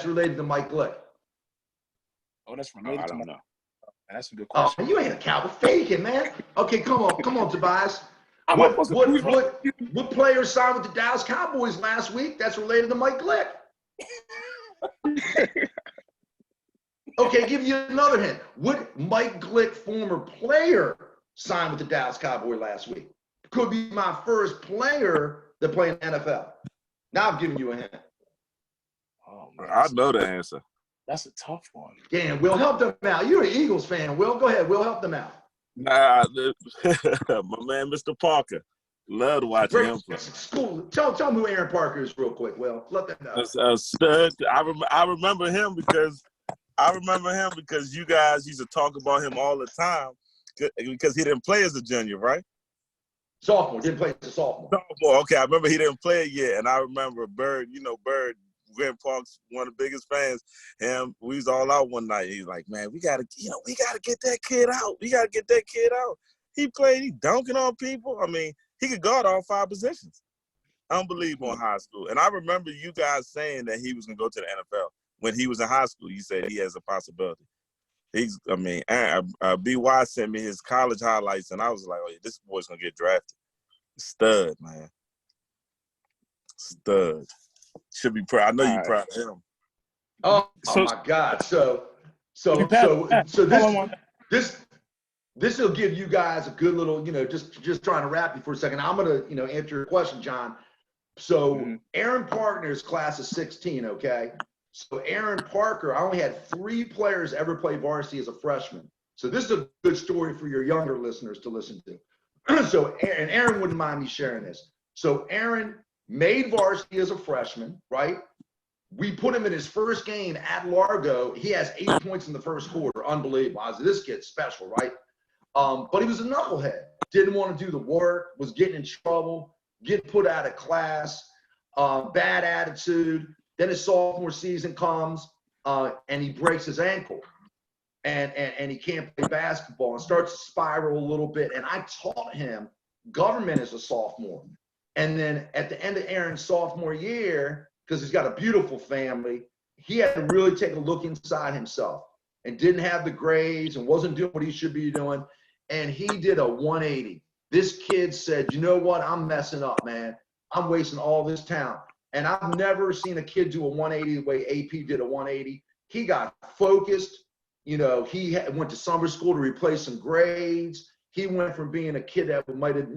related to Mike Glick. Oh, that's Oh, related I to my. don't know. That's a good Oh, question. you ain't a cowboy. Fake it, man. Okay, come on, Tobias. How am I supposed to prove it? What player signed with the Dallas Cowboys last week that's related to Mike Glick? Okay, give you another hint. What Mike Glick former player signed with the Dallas Cowboys last week? Could be my first player that played in the NFL. Now I'm giving you a hint. Oh man, I know the answer. that's a tough one. Damn, Will, help them out. You're an Eagles fan, Will. Go ahead, Will, help them out. Nah, my man, Mr. Parker. Loved watching him play. School. Tell them who Aaron Parker is real quick, Will. Let them know. A stud. I remember him because you guys used to talk about him all the time because he didn't play as a junior, right? Sophomore. Didn't play as a sophomore. Sophomore. Okay, I remember he didn't play yet, and I remember Bird. Bird. Gwynn Park's one of the biggest fans. Him, we was all out one night. He's like, man, we gotta get that kid out. We gotta get that kid out. He played. He dunking on people. I mean, he could guard all 5 positions. Unbelievable in high school. And I remember you guys saying that he was gonna go to the NFL when he was in high school. You said he has a possibility. BY sent me his college highlights, and I was like, oh yeah, this boy's gonna get drafted. Stud, man. Stud. Should be proud. I know you're proud of him. Oh my God! So this will give you guys a good little, just trying to wrap you for a second. I'm gonna, answer your question, John. So Aaron Parker's class of 16. Okay. So Aaron Parker, I only had 3 players ever play varsity as a freshman. So this is a good story for your younger listeners to listen to. So Aaron wouldn't mind me sharing this. So Aaron made varsity as a freshman, right? We put him in his first game at Largo. He has 8 points in the first quarter. Unbelievable. I was like, this kid's special, right? But he was a knucklehead. Didn't want to do the work, was getting in trouble, getting put out of class, bad attitude. Then his sophomore season comes, and he breaks his ankle. And he can't play basketball and starts to spiral a little bit. And I taught him government as a sophomore. And then at the end of Aaron's sophomore year, because he's got a beautiful family, he had to really take a look inside himself and didn't have the grades and wasn't doing what he should be doing. And he did a 180. This kid said, you know what? I'm messing up, man. I'm wasting all this talent. And I've never seen a kid do a 180 the way AP did a 180. He got focused. He went to summer school to replace some grades. He went from being a kid that might have,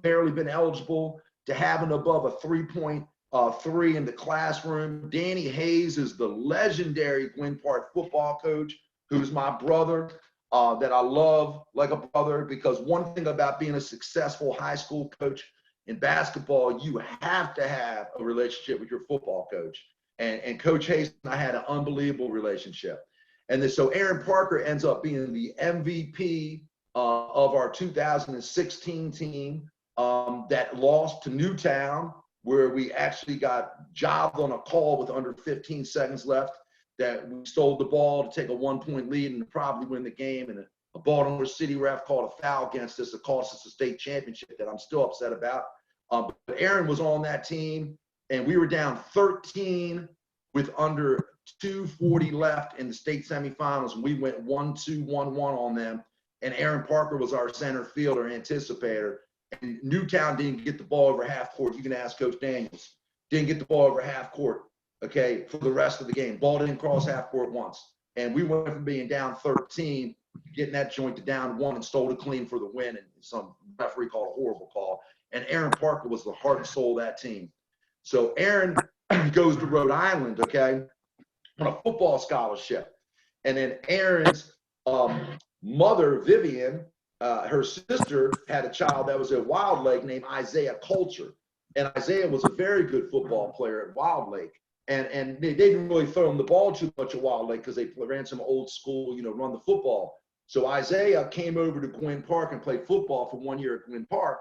barely been eligible to having above a 3.3 in the classroom. Danny Hayes is the legendary Gwynn Park football coach, who's my brother, that I love like a brother, because one thing about being a successful high school coach in basketball, you have to have a relationship with your football coach. And Coach Hayes and I had an unbelievable relationship. And then, so Aaron Parker ends up being the MVP of our 2016 team that lost to Newtown, where we actually got jobbed on a call with under 15 seconds left, that we stole the ball to take a 1-point lead and probably win the game. And a Baltimore City ref called a foul against us that cost us a state championship that I'm still upset about. But Aaron was on that team, and we were down 13 with under 2:40 left in the state semifinals, and we went 1-2, 1-1 on them. And Aaron Parker was our center fielder anticipator. And Newtown didn't get the ball over half court. You can ask Coach Daniels. Didn't get the ball over half court, okay, for the rest of the game. Ball didn't cross half court once. And we went from being down 13, getting that joint to down 1, and stole it clean for the win. And some referee called a horrible call. And Aaron Parker was the heart and soul of that team. So Aaron goes to Rhode Island, okay, on a football scholarship. And then Aaron's mother, Vivian, her sister had a child that was at Wild Lake named Isaiah Coulter. And Isaiah was a very good football player at Wild Lake. And they didn't really throw him the ball too much at Wild Lake because they ran some old school, run the football. So Isaiah came over to Gwynn Park and played football for 1 year at Gwynn Park.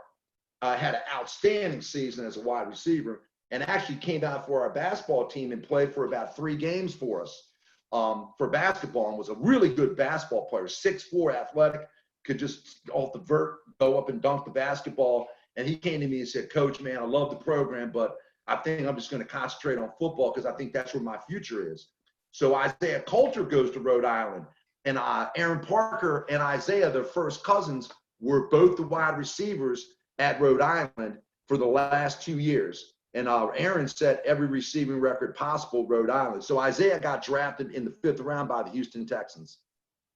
Had an outstanding season as a wide receiver, and actually came out for our basketball team and played for about 3 games for us for basketball, and was a really good basketball player, 6'4", athletic, could just off the vert go up and dunk the basketball. And he came to me and said, Coach, man, I love the program, but I think I'm just going to concentrate on football because I think that's where my future is. So Isaiah Coulter goes to Rhode Island. And Aaron Parker and Isaiah, their first cousins, were both the wide receivers at Rhode Island for the last 2 years. And Aaron set every receiving record possible at Rhode Island. So Isaiah got drafted in the 5th round by the Houston Texans.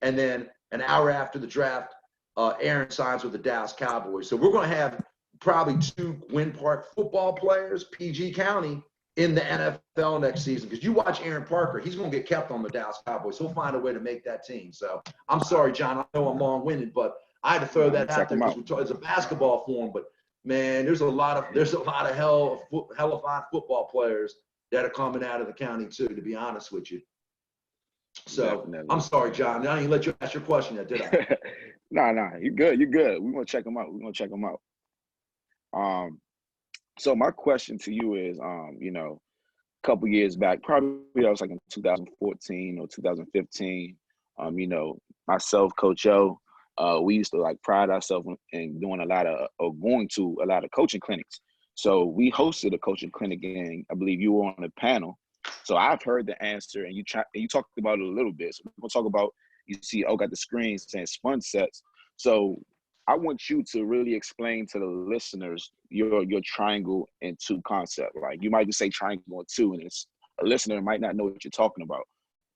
And then an hour after the draft, Aaron signs with the Dallas Cowboys. So we're going to have probably 2 Gwynn Park football players, PG County, in the NFL next season. Because you watch Aaron Parker, he's going to get kept on the Dallas Cowboys. He'll find a way to make that team. So I'm sorry, John. I know I'm long-winded, but I had to throw that out there because it's a basketball form. But man, there's a lot of hellified football players that are coming out of the county too, to be honest with you. So definitely. I'm sorry, John. I didn't let you ask your question yet, did I? No, you're good. You're good. We're gonna check them out. So my question to you is, you know, a couple years back, probably I was like in 2014 or 2015. You know, myself, Coach O, we used to like pride ourselves in doing going to a lot of coaching clinics. So we hosted a coaching clinic, and I believe you were on the panel. So I've heard the answer, and you talked about it a little bit. So we're gonna talk about, you see, got the screens saying sponge sets. So I want you to really explain to the listeners your triangle and 2 concept. Like, you might just say triangle and 2, and it's a listener might not know what you're talking about.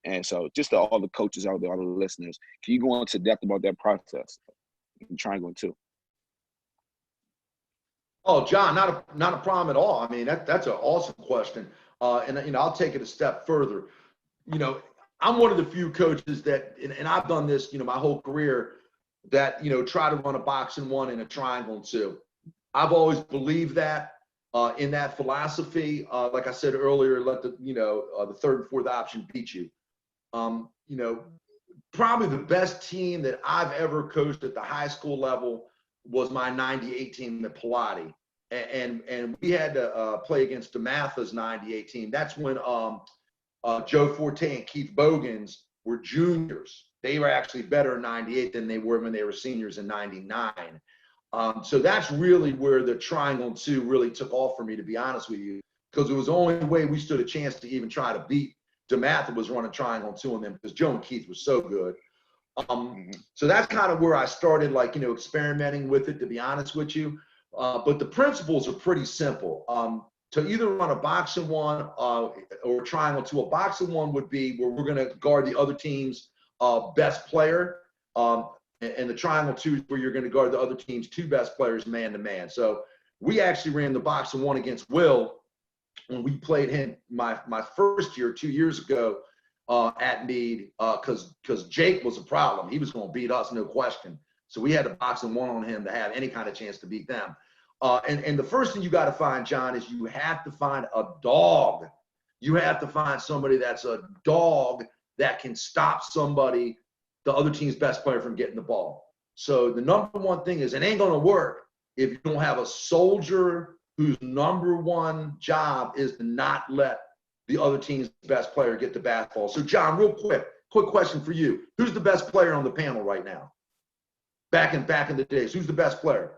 And so just to all the coaches out there, all the listeners, can you go into depth about that process in triangle and 2? Oh, John, not a problem at all. I mean, that's an awesome question. And, you know, I'll take it a step further. You know, I'm one of the few coaches that, and I've done this, you know, my whole career, that, you know, try to run a box and 1 and a triangle and 2. I've always believed that in that philosophy. Like I said earlier, let the 3rd and 4th option beat you. You know, probably the best team that I've ever coached at the high school level was my 98 team at Pilati. And we had to play against DeMatha's 98 team. That's when Joe Forte and Keith Bogans were juniors. They were actually better in 98 than they were when they were seniors in 99. So that's really where the triangle and 2 really took off for me, to be honest with you, because it was the only way we stood a chance to even try to beat DeMatha was running triangle and 2 on them, because Joe and Keith was so good. So that's kind of where I started, like, you know, experimenting with it, to be honest with you. But the principles are pretty simple. To either run a box and 1 or a triangle 2, a box and 1 would be where we're going to guard the other team's best player. And the triangle 2 is where you're going to guard the other team's 2 best players man to man. So we actually ran the box and 1 against Will when we played him my first year 2 years ago at Meade, because Jake was a problem. He was going to beat us, no question. So we had a box and 1 on him to have any kind of chance to beat them. And the first thing you got to find, John, is you have to find a dog. You have to find somebody that's a dog that can stop somebody, the other team's best player, from getting the ball. So the number one thing is, it ain't going to work if you don't have a soldier whose number one job is to not let the other team's best player get the basketball. So, John, real quick question for you. Who's the best player on the panel right now? Back in the days, who's the best player?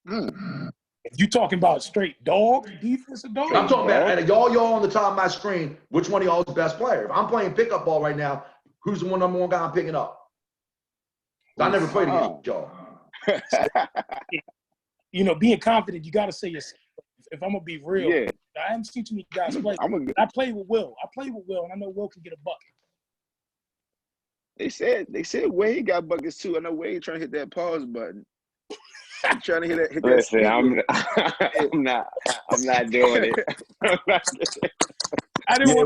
If you talking about straight dog, defensive dog? I'm talking about, and y'all on the top of my screen, which one of y'all is the best player? If I'm playing pickup ball right now, who's the number one guy I'm picking up? I never played against y'all. You know, being confident, you got to say yourself. If I'm going to be real, yeah. I haven't seen too many guys play. I play with Will. And I know Will can get a bucket. They said Wade got buckets too. I know Wade trying to hit that pause button. I'm trying to hit that. Listen, I'm not doing it.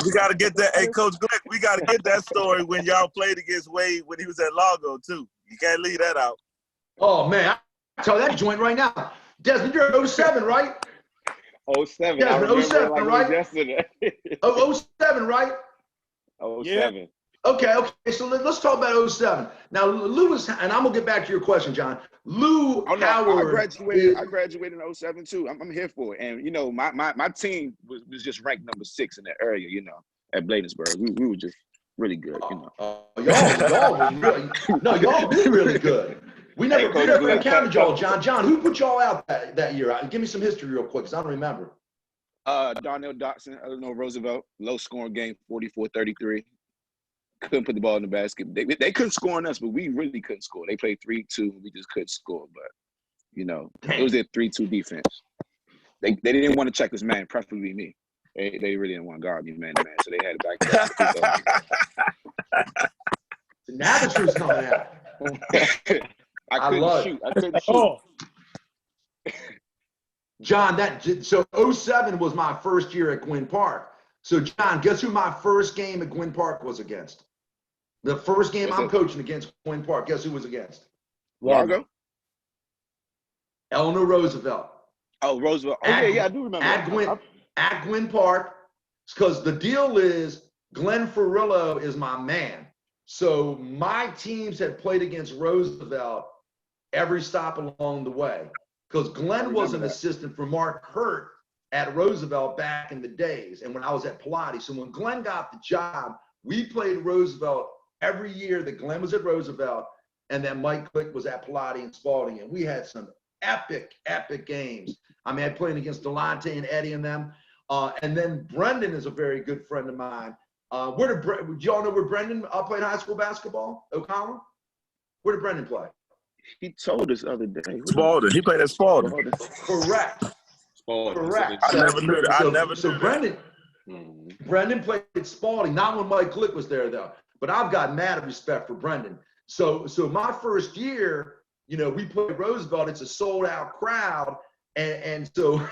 We got to get that. Hey, Coach Glick, we got to get that story when y'all played against Wade when he was at Largo too. You can't leave that out. Oh man, I tell that joint right now. Desmond, you're 07, right? 07. Desmond, 07, like right? Yesterday. 07, right? 07. Yeah. Okay. So let's talk about 07. Now, Lewis, and I'm gonna get back to your question, John. Howard. I graduated in 07 too. I'm here for it. And you know, my team was just ranked number 6 in that area. You know, at Bladensburg, we were just really good. You know, y'all were really y'all were really good. We never encountered y'all, John. John, who put y'all out that year? Give me some history real quick, because I don't remember. Darnell Dotson, Illinois Roosevelt, low scoring game, 44-33. couldn't put the ball in the basket. They couldn't score on us, but we really couldn't score. They played 3-2. We just couldn't score. But, you know, it was their 3-2 defense. They didn't want to check this man, preferably me. They really didn't want to guard me man to man, so they had to back up. Now the truth's coming out. I couldn't shoot. I couldn't shoot. Oh, John, so 07 was my first year at Gwynn Park. So, John, guess who my first game at Gwynn Park was against? The first game I'm coaching against Gwynn Park, guess who was against? Largo? Eleanor Roosevelt. Oh, Roosevelt. Oh, yeah, I do remember. At Gwynn Park, because the deal is Glenn Ferrillo is my man. So my teams had played against Roosevelt every stop along the way. Because Glenn was an assistant for Mark Hurt at Roosevelt back in the days and when I was at Pilates. So when Glenn got the job, we played Roosevelt every year that Glenn was at Roosevelt and that Mike Glick was at Pilates and Spalding. And we had some epic games. I mean, I played against Delonte and Eddie and them. And then Brendan is a very good friend of mine. Do y'all know where Brendan played high school basketball? O'Connell? Where did Brendan play? He told us the other day. Spalding. He played at Spalding. Correct. Spalding. Correct. I never knew that. So Brendan played at Spalding, not when Mike Glick was there though. But I've got mad respect for Brendan. So my first year, you know, we played Roosevelt. It's a sold out crowd. And so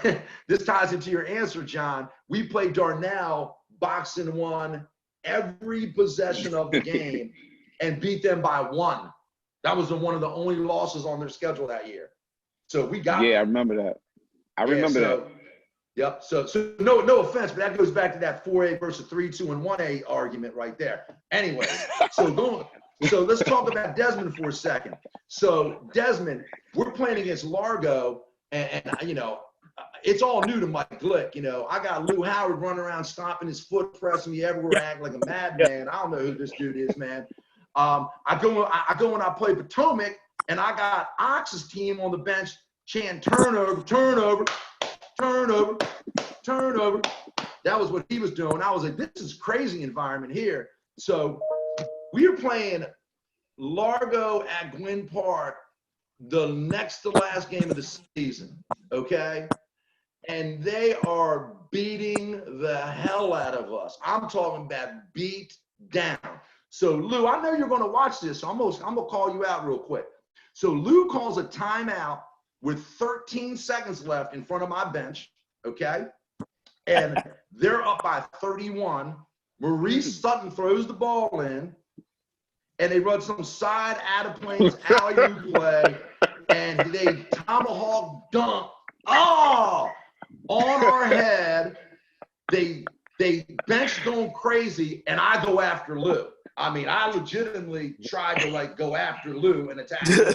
this ties into your answer, John. We played Darnell boxing one every possession of the game and beat them by 1. That was one of the only losses on their schedule that year. So we got. Yeah, I remember that. I remember that. Yep. So no offense, but that goes back to that 4A versus 3-2 and 1A argument right there. Anyway, so let's talk about Desmond for a second. So Desmond, we're playing against Largo, and you know, it's all new to Mike Glick. You know, I got Lou Howard running around stomping his foot, pressing me everywhere, acting like a madman. I don't know who this dude is, man. I go and I play Potomac, and I got Ox's team on the bench chanting turnover, turnover, turnover, turnover. That was what he was doing. I was like, this is crazy environment here. So we are playing Largo at Gwynn Park the next to last game of the season, okay? And they are beating the hell out of us. I'm talking about beat down. So Lou, I know you're going to watch this, so I'm going to call you out real quick. So Lou calls a timeout with 13 seconds left in front of my bench, okay? And they're up by 31. Maurice Sutton throws the ball in, and they run some side out of planes alley-oop play, and they tomahawk dunk. Oh! On our head, they bench going crazy, and I go after Lou. I mean, I legitimately tried to like go after Lou and attack Lou.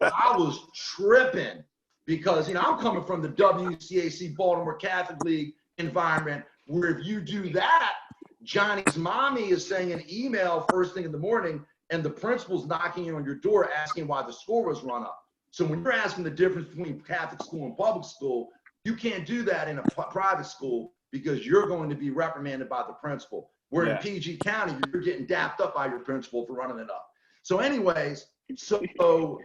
I was tripping because, you know, I'm coming from the WCAC Baltimore Catholic League environment where if you do that, Johnny's mommy is sending an email first thing in the morning and the principal's knocking on your door asking why the score was run up. So when you're asking the difference between Catholic school and public school, you can't do that in a private school because you're going to be reprimanded by the principal. Where in PG County, you're getting dapped up by your principal for running it up. So anyways, so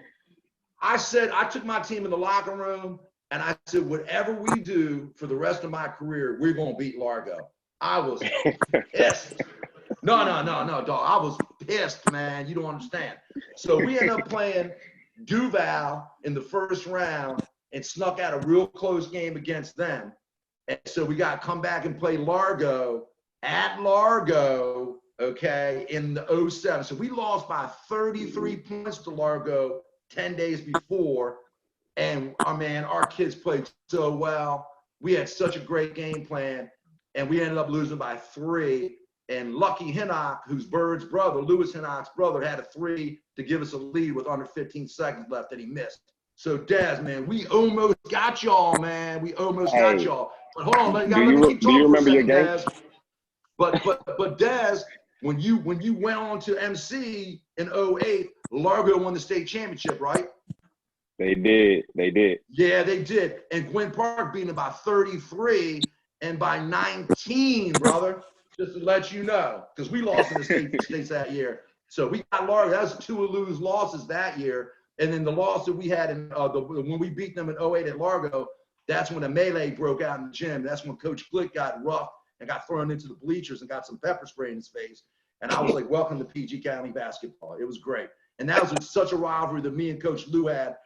I said, I took my team in the locker room and I said, whatever we do for the rest of my career, we're going to beat Largo. I was pissed. No, dog. I was pissed, man. You don't understand. So we ended up playing Duval in the first round and snuck out a real close game against them. And so we got to come back and play Largo at Largo, okay, in the 07. So we lost by 33 points to Largo 10 days before. And our kids played so well. We had such a great game plan. And we ended up losing by 3. And Lucky Hinnock, who's Bird's brother, Lewis Hinnock's brother, had a 3 to give us a lead with under 15 seconds left that he missed. So, Des, man, we almost got y'all, man. We almost got y'all. But hold on, let me keep talking. Do you remember your game? Des. But Des, when you went on to MC in 08, Largo won the state championship, right? They did. Yeah, they did. And Gwynn Park beat them by 33 and by 19, brother. just to let you know, because we lost in the states that year. So we got Largo. That was 2 of Lou's losses that year. And then the loss that we had in when we beat them in 08 at Largo, that's when a melee broke out in the gym. That's when Coach Glick got rough and got thrown into the bleachers and got some pepper spray in his face. And I was like, welcome to PG County basketball. It was great. And that was such a rivalry that me and Coach Lou had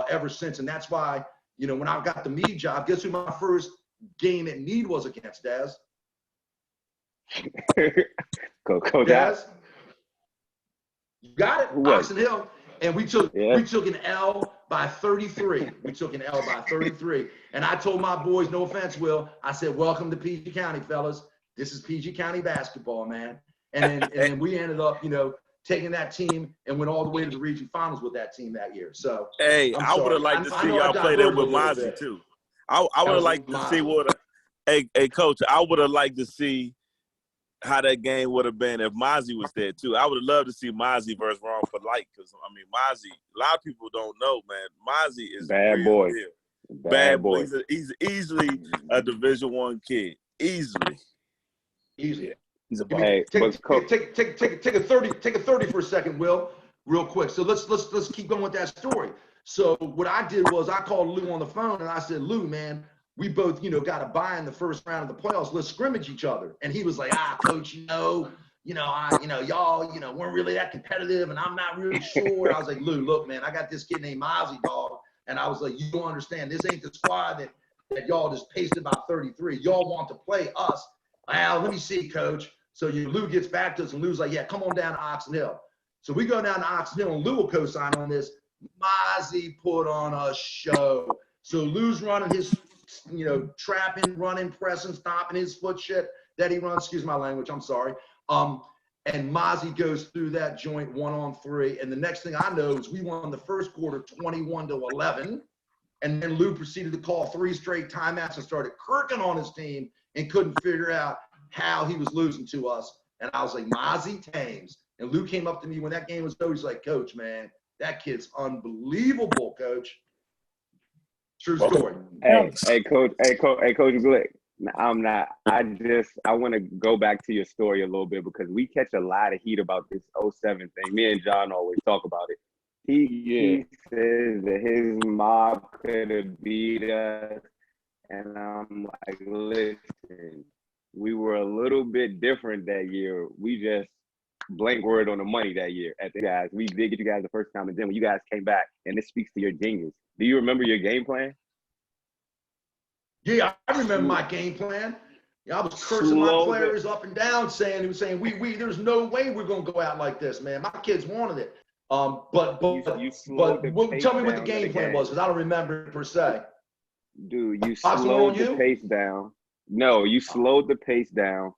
ever since. And that's why, you know, when I got the Meade job, guess who my first game at Meade was against, Daz? Coach Daz? You got it? What? Oxon Hill. And we took an L by 33. We took an L by 33. And I told my boys, no offense, Will, I said, welcome to PG County, fellas. This is PG County basketball, man. And then we ended up, you know, taking that team and went all the way to the region finals with that team that year. So hey, I would have liked to see y'all play that with Mozzie too. I would have liked to see hey coach, I would have liked to see how that game would have been if Mozzie was there too. I would have loved to see Mozzie versus Ron for light, because I mean Mozzie, a lot of people don't know, man. Mozzie is bad boy. Bad boy. He's easily a Division I kid. Easily. He's a hey, take a 30 for a second, Will, real quick. So let's keep going with that story. So what I did was I called Lou on the phone and I said, Lou, man, we both, you know, got a bye in the first round of the playoffs. Let's scrimmage each other. And he was like, coach, y'all, weren't really that competitive, and I'm not really sure. I was like, Lou, look, man, I got this kid named Mozzie, dog. And I was like, you don't understand. This ain't the squad that y'all just pasted by 33. Y'all want to play us. Well, let me see, coach. So Lou gets back to us, and Lou's like, yeah, come on down to Oxon Hill. So we go down to Oxon Hill, and Lou will co-sign on this. Mozzie put on a show. So Lou's running his, you know, trapping, running, pressing, stomping his foot shit that he runs. Excuse my language. I'm sorry. And Mozzie goes through that joint 1-on-3. And the next thing I know is we won the first quarter 21-11. And then Lou proceeded to call 3 straight timeouts and started kirking on his team and couldn't figure out how he was losing to us. And I was like, Mozzie tames. And Lou came up to me when that game was over. He's like, Coach, man, that kid's unbelievable, Coach. True story. Hey, Coach Glick. I'm not. I want to go back to your story a little bit, because we catch a lot of heat about this 07 thing. Me and John always talk about it. He says that his mob could have beat us, and I'm like, listen, we were a little bit different that year. We just blank word on the money that year at the guys. We did get you guys the first time, and then when you guys came back, and this speaks to your genius. Do you remember your game plan? Yeah, I remember my game plan. I was cursing my players up and down, saying we there's no way we're gonna go out like this, man. My kids wanted it. But tell me what the game plan was, because I don't remember it per se. Dude, you slowed the pace down. No, you slowed the pace down.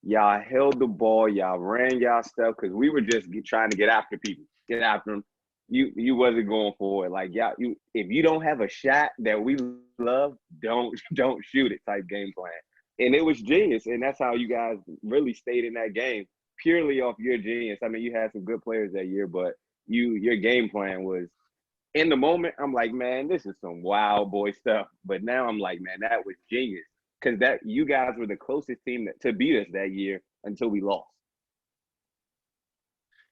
Y'all held the ball. Y'all ran y'all stuff, because we were just trying to get after people, get after them. You wasn't going for it. Like, if you don't have a shot that we love, don't shoot it type game plan. And it was genius, and that's how you guys really stayed in that game, purely off your genius. I mean, you had some good players that year, but your game plan was, in the moment, I'm like, man, this is some wild boy stuff. But now I'm like, man, that was genius, because that you guys were the closest team to beat us that year until we lost.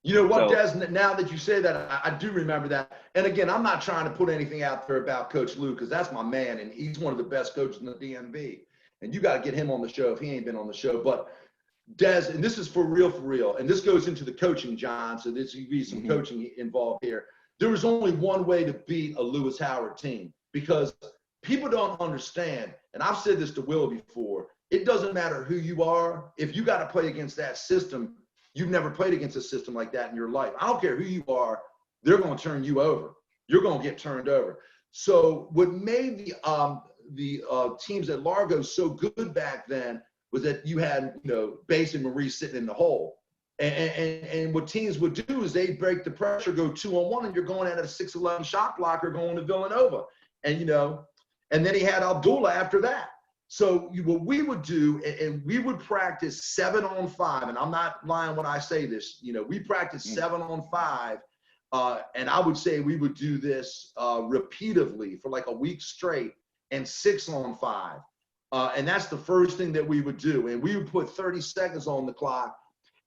You know what, Des, now that you say that, I do remember that. And again, I'm not trying to put anything out there about Coach Lou, because that's my man, and he's one of the best coaches in the DMV. And you got to get him on the show if he ain't been on the show. But Des, and this is for real, and this goes into the coaching, John, so there's going to be some coaching involved here. There was only one way to beat a Lewis Howard team, because people don't understand, and I've said this to Will before, it doesn't matter who you are. If you got to play against that system, you've never played against a system like that in your life. I don't care who you are, they're going to turn you over. You're going to get turned over. So what made the teams at Largo so good back then was that you had, Bass and Marie sitting in the hole. And what teams would do is they'd break the pressure, go 2-on-1, and you're going at a 6'11" shot blocker going to Villanova. And, and then he had Abdullah after that. So what we would do, and we would practice 7-on-5, and I'm not lying when I say this, we practice 7-on-5, and I would say we would do this repeatedly for like a week straight, and 6-on-5. And that's the first thing that we would do. And we would put 30 seconds on the clock,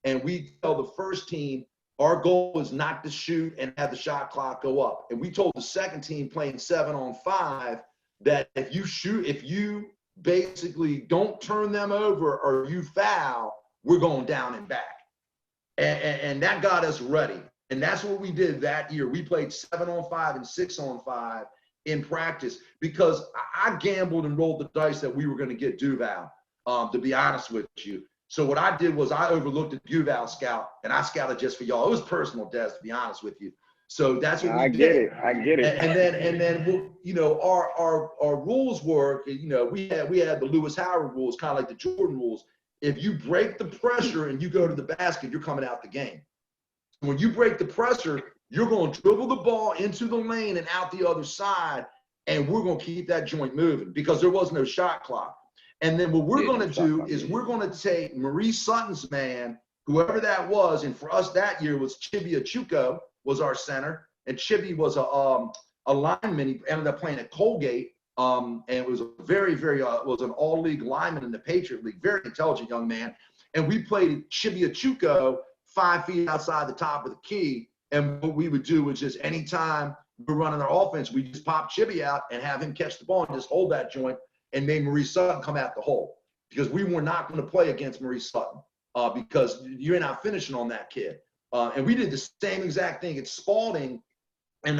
and we tell the first team, our goal is not to shoot and have the shot clock go up. And we told the second team playing 7-on-5 that if you basically don't turn them over or you foul, we're going down and back. And that got us ready. And that's what we did that year. We played 7-on-5 and 6-on-5 in practice because I gambled and rolled the dice that we were going to get Duval, to be honest with you. So what I did was I overlooked the Duval scout, and I scouted just for y'all. It was personal, Des, to be honest with you. So that's what we did. I get it. And then you know, our rules were, you know, we had the Lewis Howard rules, kind of like the Jordan rules. If you break the pressure and you go to the basket, you're coming out the game. When you break the pressure, you're going to dribble the ball into the lane and out the other side, and we're going to keep that joint moving because there was no shot clock. And then what we're going to do is we're going to take Maurice Sutton's man, whoever that was, and for us that year was Chibi Achuko was our center, and Chibi was a lineman. He ended up playing at Colgate, and it was a very, very was an all-league lineman in the Patriot League, very intelligent young man. And we played Chibi Achuko 5 feet outside the top of the key. And what we would do was just anytime we're running our offense, we just pop Chibi out and have him catch the ball and just hold that joint and made Maurice Sutton come out the hole because we were not going to play against Maurice Sutton because you're not finishing on that kid. And we did the same exact thing at Spalding and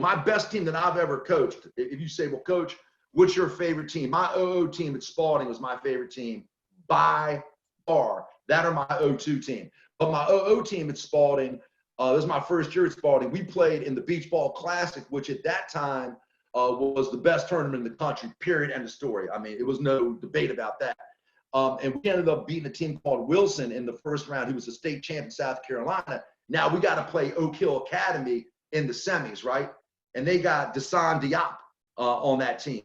my best team that I've ever coached. If you say, well, coach, what's your favorite team? My 00 team at Spalding was my favorite team by far. That or my 02 team. But my 00 team at Spalding, this was my first year at Spalding. We played in the Beach Ball Classic, which at that time was the best tournament in the country, period, end of story. I mean, it was no debate about that. And we ended up beating a team called Wilson in the first round, who was a state champ in South Carolina. Now we got to play Oak Hill Academy in the semis, right? And they got Desan Diop on that team.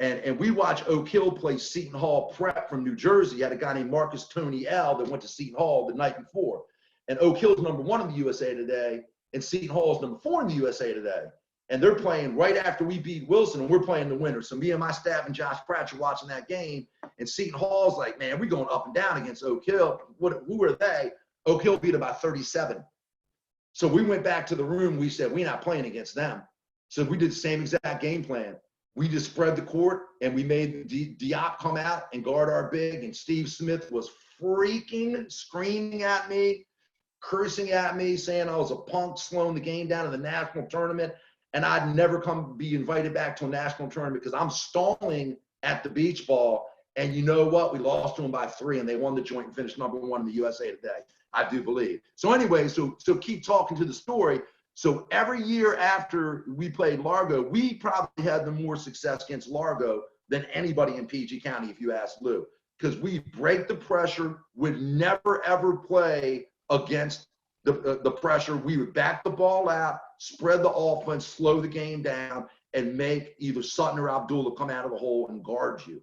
And we watched Oak Hill play Seton Hall Prep from New Jersey. Had a guy named Marcus Tony L that went to Seton Hall the night before. And Oak Hill's #1 in the USA Today, and Seton Hall's #4 in the USA Today. And they're playing right after we beat Wilson, and we're playing the winner. So me and my staff and Josh Pratt are watching that game, and Seton Hall's like, man, we're going up and down against Oak Hill. Who are they? Oak Hill beat about 37. So we went back to the room. We said, we're not playing against them. So we did the same exact game plan. We just spread the court, and we made Diop come out and guard our big, and Steve Smith was freaking screaming at me, cursing at me, saying I was a punk, slowing the game down in the national tournament. And I'd never be invited back to a national tournament because I'm stalling at the beach ball. And you know what? We lost to them by 3, and they won the joint and finished #1 in the USA Today, I do believe. So anyway, so keep talking to the story. So every year after we played Largo, we probably had the more success against Largo than anybody in PG County, if you ask Lou, because we break the pressure, would never, ever play against the pressure. We would back the ball out, spread the offense, slow the game down, and make either Sutton or Abdullah come out of the hole and guard you.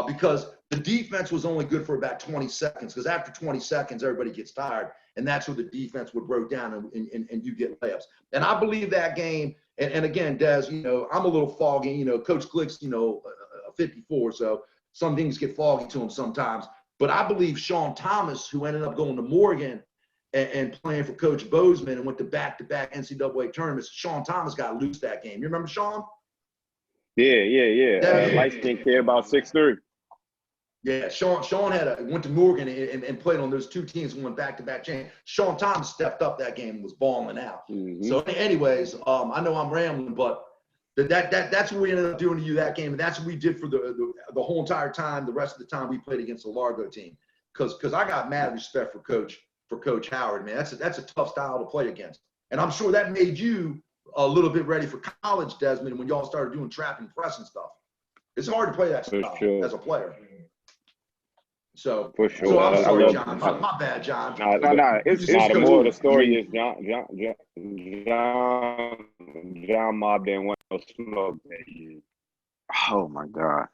Because the defense was only good for about 20 seconds, because after 20 seconds, everybody gets tired, and that's where the defense would break down and you get layups. And I believe that game, and again, Des, you know, I'm a little foggy. You know, Coach Glick's, you know, 54, so some things get foggy to him sometimes. But I believe Sean Thomas, who ended up going to Morgan and playing for Coach Bozeman and went to back-to-back NCAA tournaments, Sean Thomas got loose that game. You remember Sean? Yeah. Light-skinned kid, about 6'3". Yeah, Sean went to Morgan and played on those 2 teams and went back-to-back chain. Sean Thomas stepped up that game and was balling out. Mm-hmm. So anyways, I know I'm rambling, but that's what we ended up doing to you that game. And that's what we did for the whole entire time, the rest of the time we played against the Largo team. Because I got mad respect for Coach Howard, man. That's a tough style to play against. And I'm sure that made you a little bit ready for college, Desmond, when y'all started doing trap and press and stuff. It's hard to play that style as a player. So, for sure. So I'm sorry, John. My bad, John. No. It's the more of the story is John Mobb didn't want no smoke that year. Oh my God.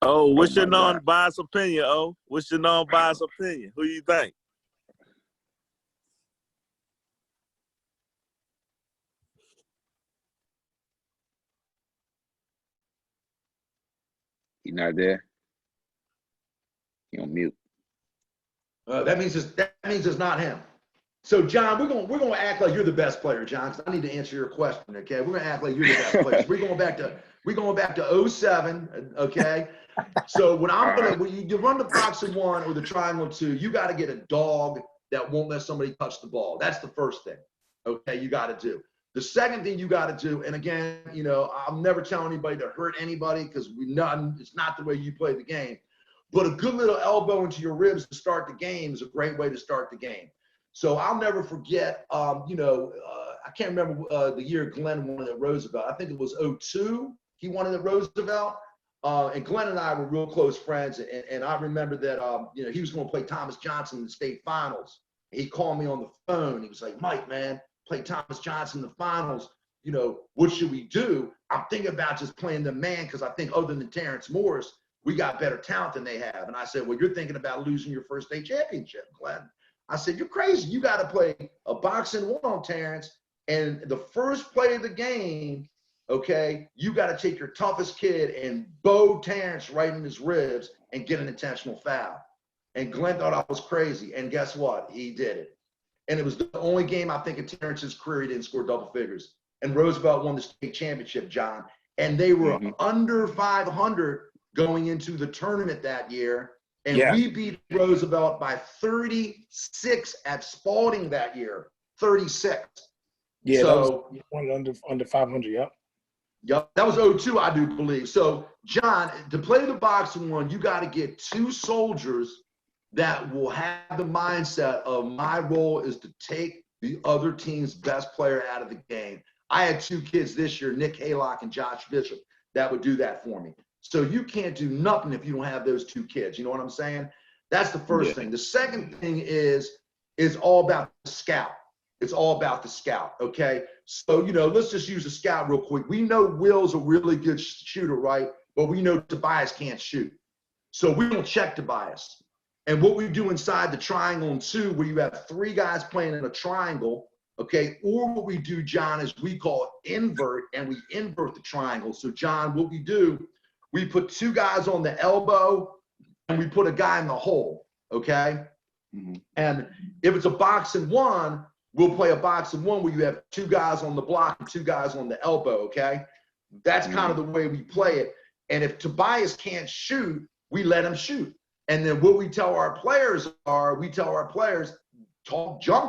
Oh, what's your non-biased opinion, Oh? What's your non-biased opinion? Who you think? You not there? You on mute. That means it's not him. So John, we're gonna act like you're the best player, John, because I need to answer your question. Okay, we're gonna act like you're the best player. So we're going back to 07. Okay. So when you run the box and one or the triangle two, you got to get a dog that won't let somebody touch the ball. That's the first thing. Okay, you got to do. The second thing you got to do, and again, I'm never telling anybody to hurt anybody because it's not the way you play the game. But a good little elbow into your ribs to start the game is a great way to start the game. So I'll never forget, I can't remember the year Gwynn won it at Roosevelt. I think it was 02. He won it at Roosevelt. And Gwynn and I were real close friends. And I remember that, he was going to play Thomas Johnson in the state finals. He called me on the phone. He was like, Mike, man, play Thomas Johnson in the finals. What should we do? I'm thinking about just playing the man because I think other than Terrence Morris, we got better talent than they have. And I said, well, you're thinking about losing your first state championship, Glenn. I said, you're crazy. You got to play a boxing one on Terrence. And the first play of the game, okay, you got to take your toughest kid and bow Terrence right in his ribs and get an intentional foul. And Glenn thought I was crazy. And guess what? He did it. And it was the only game I think in Terrence's career he didn't score double figures. And Roosevelt won the state championship, John. And they were under 500 going into the tournament that year. And we beat Roosevelt by 36 at Spalding that year, 36. Yeah, so that was under 500, yep. Yep, that was 02, I do believe. So, John, to play the boxing one, you got to get two soldiers that will have the mindset of my role is to take the other team's best player out of the game. I had two kids this year, Nick Haylock and Josh Bishop, that would do that for me. So you can't do nothing if you don't have those two kids. You know what I'm saying? That's the first thing. The second thing is all about the scout. It's all about the scout, okay? So, let's just use the scout real quick. We know Will's a really good shooter, right? But we know Tobias can't shoot. So we don't check Tobias. And what we do inside the triangle and two, where you have three guys playing in a triangle, okay? Or what we do, John, is we call it invert, and we invert the triangle. So, John, what we do, we put two guys on the elbow and we put a guy in the hole, okay? And if it's a boxing one, we'll play a boxing one where you have two guys on the block and two guys on the elbow, okay? That's kind of the way we play it. And if Tobias can't shoot, we let him shoot. And then what we tell our players jump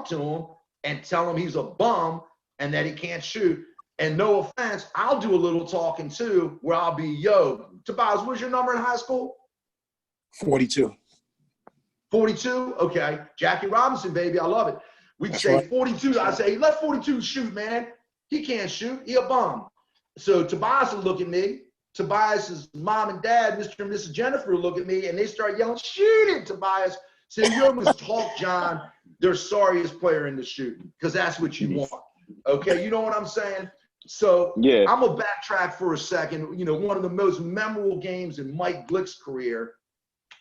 to him and tell him he's a bum and that he can't shoot. And no offense, I'll do a little talking too, where I'll be, yo, Tobias, what's your number in high school? 42. 42? Okay. Jackie Robinson, baby, I love it. We'd say right. 42. I say, let 42 shoot, man. He can't shoot. He a bum. So Tobias will look at me. Tobias's mom and dad, Mr. and Mrs. Jennifer, look at me, and they start yelling, shoot it, Tobias. So you almost talk, John, their sorriest player in the shooting, because that's what you want. Okay, you know what I'm saying? So I'm going to backtrack for a second. One of the most memorable games in Mike Glick's career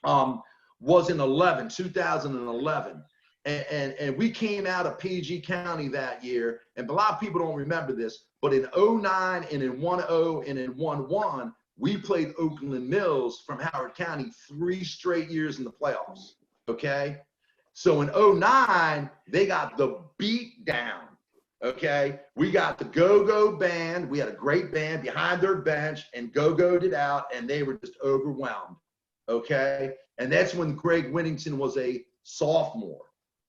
was in 2011. And we came out of PG County that year, and a lot of people don't remember this, but in 09 and in 10 and in 11, we played Oakland Mills from Howard County 3 straight years in the playoffs, okay? So in 09, they got the beat down, okay? We got the go-go band. We had a great band behind their bench and go-go'd it out, and they were just overwhelmed, okay? And that's when Greg Whittington was a sophomore.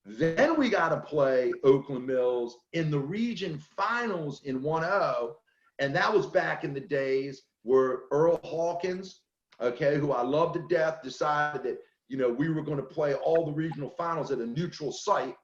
Then we got to play Oakland Mills in the region finals in 1-0, and that was back in the days where Earl Hawkins, okay, who I love to death, decided that, we were going to play all the regional finals at a neutral site.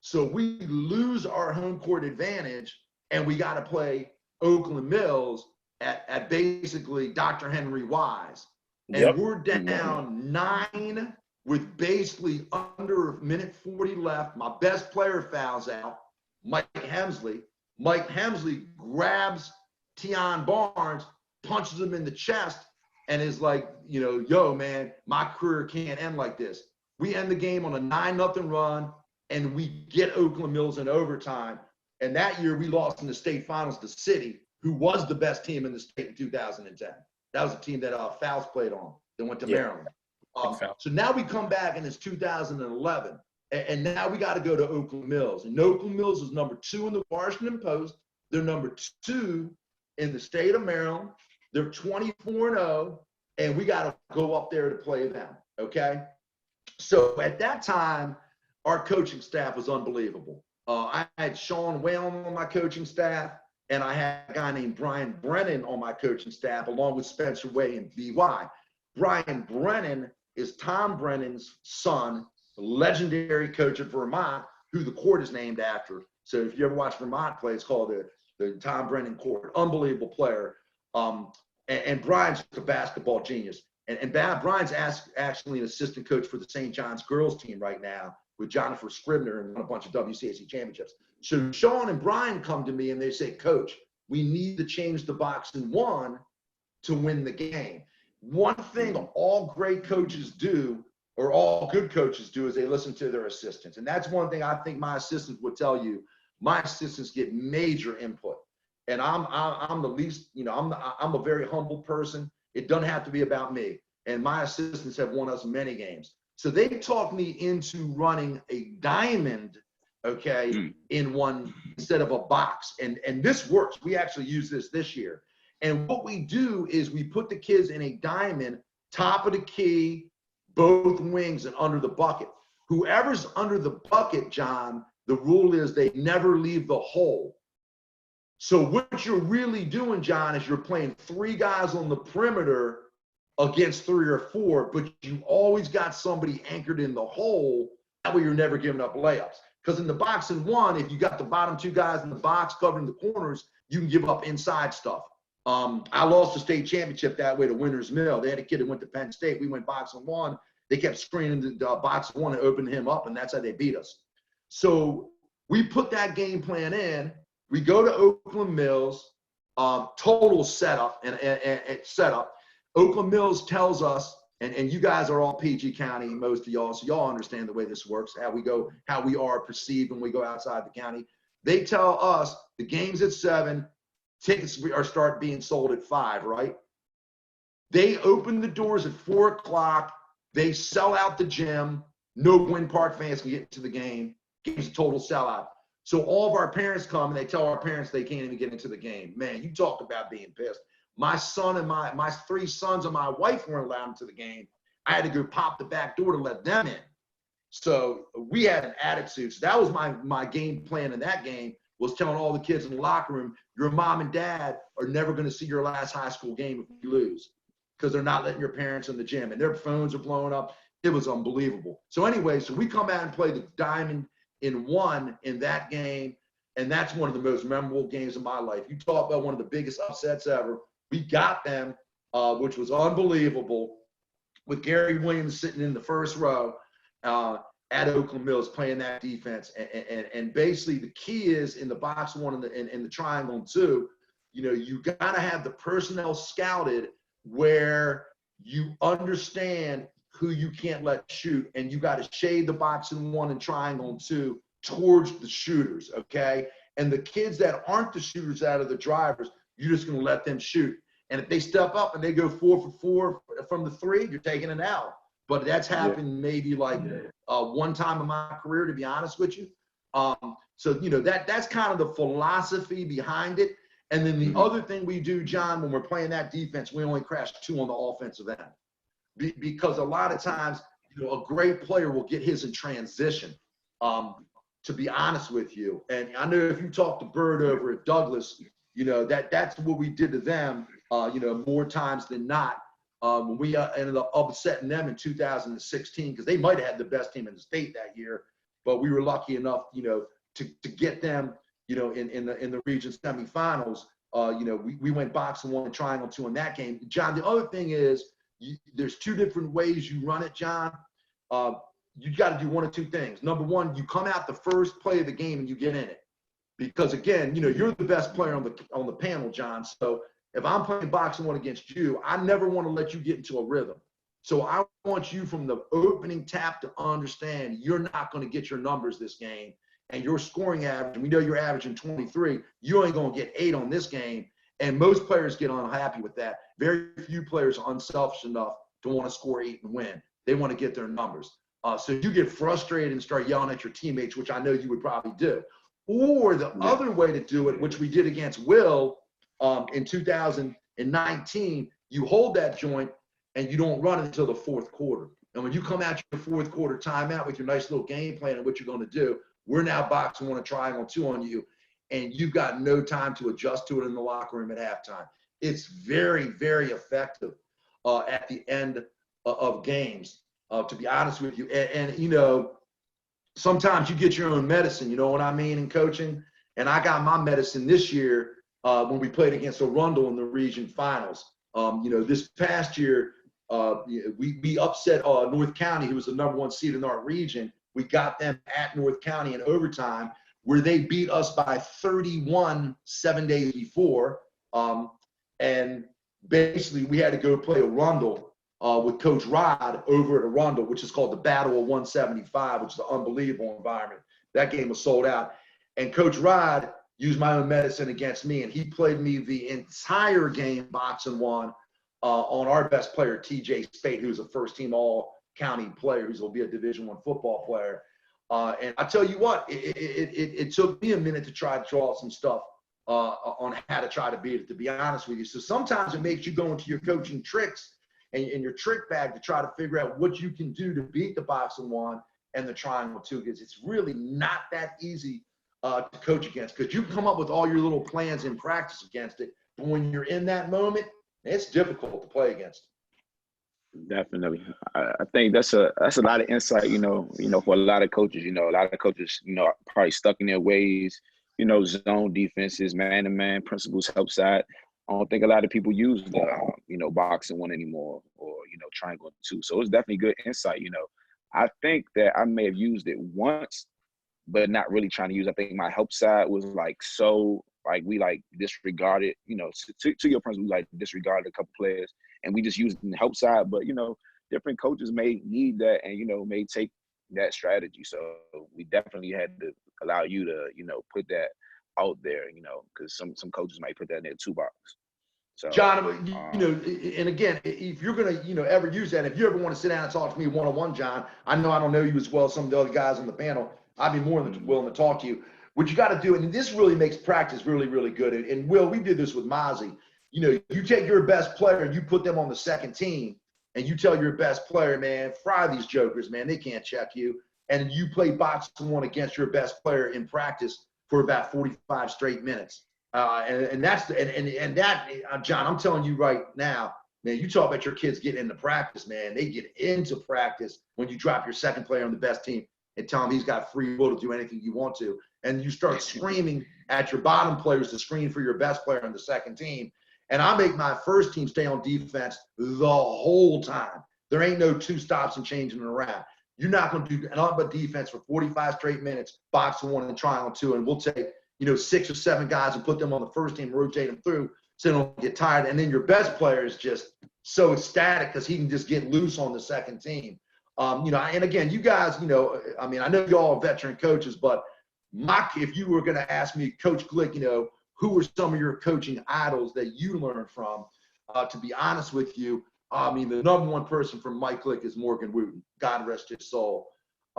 So we lose our home court advantage, and we got to play Oakland Mills at basically Dr. Henry Wise. And we're down 9 with basically under a minute 40 left. My best player fouls out, Mike Hemsley. Mike Hemsley grabs Tion Barnes, punches him in the chest, and is like, yo, man, my career can't end like this. We end the game on a 9-0 run, and we get Oakland Mills in overtime. And that year we lost in the state finals to City, who was the best team in the state in 2010. That was a team that Fouts played on. They went to Yeah. Maryland. So now we come back and it's 2011. And now we got to go to Oakland Mills. And Oakland Mills is number 2 in the Washington Post. They're number 2 in the state of Maryland. They're 24-0. And we got to go up there to play them. Okay. So at that time, our coaching staff was unbelievable. I had Sean Whalen on my coaching staff, and I had a guy named Brian Brennan on my coaching staff, along with Spencer Way and BY. Brian Brennan is Tom Brennan's son, the legendary coach of Vermont, who the court is named after. So if you ever watch Vermont play, it's called the Tom Brennan Court. Unbelievable player. And Brian's just a basketball genius. And Brian's actually an assistant coach for the St. John's girls team right now with Jonathan Scribner and won a bunch of WCAC championships. So Sean and Brian come to me and they say, Coach, we need to change the boxing 1 to win the game. One thing all great coaches do, or all good coaches do, is they listen to their assistants. And that's one thing I think my assistants would tell you. My assistants get major input. And I'm the least, I'm a very humble person. It doesn't have to be about me. And my assistants have won us many games. So they talked me into running a diamond, in one instead of a box. And this works. We actually use this year. And what we do is we put the kids in a diamond, top of the key, both wings, and under the bucket. Whoever's under the bucket, John, the rule is they never leave the hole. So what you're really doing, John, is you're playing 3 guys on the perimeter against 3 or 4, but you always got somebody anchored in the hole. That way you're never giving up layups. Because in the boxing 1, if you got the bottom 2 guys in the box covering the corners, you can give up inside stuff. I lost the state championship that way to Winter's Mill. They had a kid that went to Penn State. We went boxing 1. They kept screening the boxing 1 and opened him up, and that's how they beat us. So we put that game plan in. We go to Oakland Mills, total setup and setup. Oakland Mills tells us, and you guys are all PG County, most of y'all, so y'all understand the way this works, how we are perceived when we go outside the county. They tell us the game's at 7, tickets start being sold at 5, right? They open the doors at 4 o'clock. They sell out the gym. No Gwynn Park fans can get into the game. Game's a total sellout. So all of our parents come and they tell our parents they can't even get into the game. Man, you talk about being pissed. My son and my 3 sons and my wife weren't allowed into the game. I had to go pop the back door to let them in. So we had an attitude. So that was my game plan in that game, was telling all the kids in the locker room, your mom and dad are never going to see your last high school game if you lose, because they're not letting your parents in the gym, and their phones are blowing up. It was unbelievable. So anyway, so we come out and play the diamond in 1 in that game, and that's one of the most memorable games of my life. You talk about one of the biggest upsets ever. We got them, which was unbelievable, with Gary Williams sitting in the first row at Oakland Mills playing that defense. And basically the key is in the box 1 and the triangle 2, you got to have the personnel scouted where you understand who you can't let shoot, and you got to shade the boxing 1 and triangle 2 towards the shooters, okay? And the kids that aren't the shooters out of the drivers, you're just going to let them shoot. And if they step up and they go 4 for 4 from the 3, you're taking an L. But that's happened maybe one time in my career, to be honest with you. So, that's kind of the philosophy behind it. And then the other thing we do, John, when we're playing that defense, we only crash 2 on the offensive end. Because a lot of times, a great player will get his in transition, to be honest with you. And I know if you talk to Bird over at Douglas, that's what we did to them, more times than not. When we ended up upsetting them in 2016, because they might have had the best team in the state that year, but we were lucky enough, to get them, in the region semifinals. We went boxing 1 and triangle 2 in that game. John, the other thing is, there's 2 different ways you run it, John. You got to do 1 or 2 things. Number 1, you come out the first play of the game and you get in it, because again, you're the best player on the panel, John. So if I'm playing boxing 1 against you, I never want to let you get into a rhythm. So I want you from the opening tap to understand you're not going to get your numbers this game, and your scoring average. We know you're averaging 23. You ain't going to get 8 on this game. And most players get unhappy with that. Very few players are unselfish enough to want to score 8 and win. They want to get their numbers. So you get frustrated and start yelling at your teammates, which I know you would probably do. Or the other way to do it, which we did against Will in 2019, you hold that joint and you don't run it until the fourth quarter. And when you come out your fourth quarter timeout with your nice little game plan and what you're going to do, we're now boxing 1 and triangle 2 on you, and you've got no time to adjust to it in the locker room at halftime. It's very, very effective at the end of games, to be honest with you. And, you know, sometimes you get your own medicine, you know what I mean, in coaching. And I got my medicine this year when we played against Arundel in the region finals. You know, this past year, we upset North County, who was the #1 seed in our region. We got them at North County in overtime, where they beat us by 31 7 days before. And basically, we had to go play Arundel with Coach Rod over at Arundel, which is called the Battle of 175, which is an unbelievable environment. That game was sold out. And Coach Rod used my own medicine against me, and he played me the entire game, boxing 1, on our best player, TJ Spate, who's a first-team all-county player, who's going to be a Division I football player. And I tell you what, it took me a minute to try to draw some stuff on how to try to beat it, to be honest with you. So sometimes it makes you go into your coaching tricks and your trick bag to try to figure out what you can do to beat the boxing 1 and the triangle 2, because it's really not that easy to coach against, because you can come up with all your little plans in practice against it, but when you're in that moment, it's difficult to play against. Definitely. I think that's a lot of insight, you know, for a lot of coaches. You know, a lot of coaches, you know, are probably stuck in their ways, you know, zone defenses, man-to-man principles, help side. I don't think a lot of people use the, you know, boxing 1 anymore, or, you know, triangle 2. So it's definitely good insight, you know. I think that I may have used it once, but not really trying to use. I think my help side was like, so like we like disregarded, you know, to your principle, we like disregarded a couple players and we just used it in the help side. But, you know, different coaches may need that and, you know, may take that strategy. So we definitely had to allow you to, you know, put that out there, you know, because some coaches might put that in their toolbox. So, John, you know, and again, if you're going to, you know, ever use that, if you ever want to sit down and talk to me one-on-one, John, I know I don't know you as well as some of the other guys on the panel, I'd be more than willing to talk to you. What you got to do, and this really makes practice really, really good. And Will, we did this with Mozzie. You know, you take your best player and you put them on the second team, and you tell your best player, man, fry these jokers, man, they can't check you. And you play boxing 1 against your best player in practice for about 45 straight minutes. And that's that, John, I'm telling you right now, man, you talk about your kids getting into practice, man. They get into practice when you drop your second player on the best team and tell him he's got free will to do anything you want to. And you start screaming at your bottom players to screen for your best player on the second team. And I make my first team stay on defense the whole time. There ain't no 2 stops and changing it around. You're not going to do nothing but defense for 45 straight minutes, boxing 1 and triangle 2, and we'll take, you know, 6 or 7 guys and put them on the first team, rotate them through so they don't get tired. And then your best player is just so ecstatic because he can just get loose on the second team. You know, and again, you guys, you know, I mean, I know y'all are veteran coaches, but if you were going to ask me, Coach Glick, you know, who were some of your coaching idols that you learned from? To be honest with you, I mean, the #1 person from Mike Glick is Morgan Wooten. God rest his soul.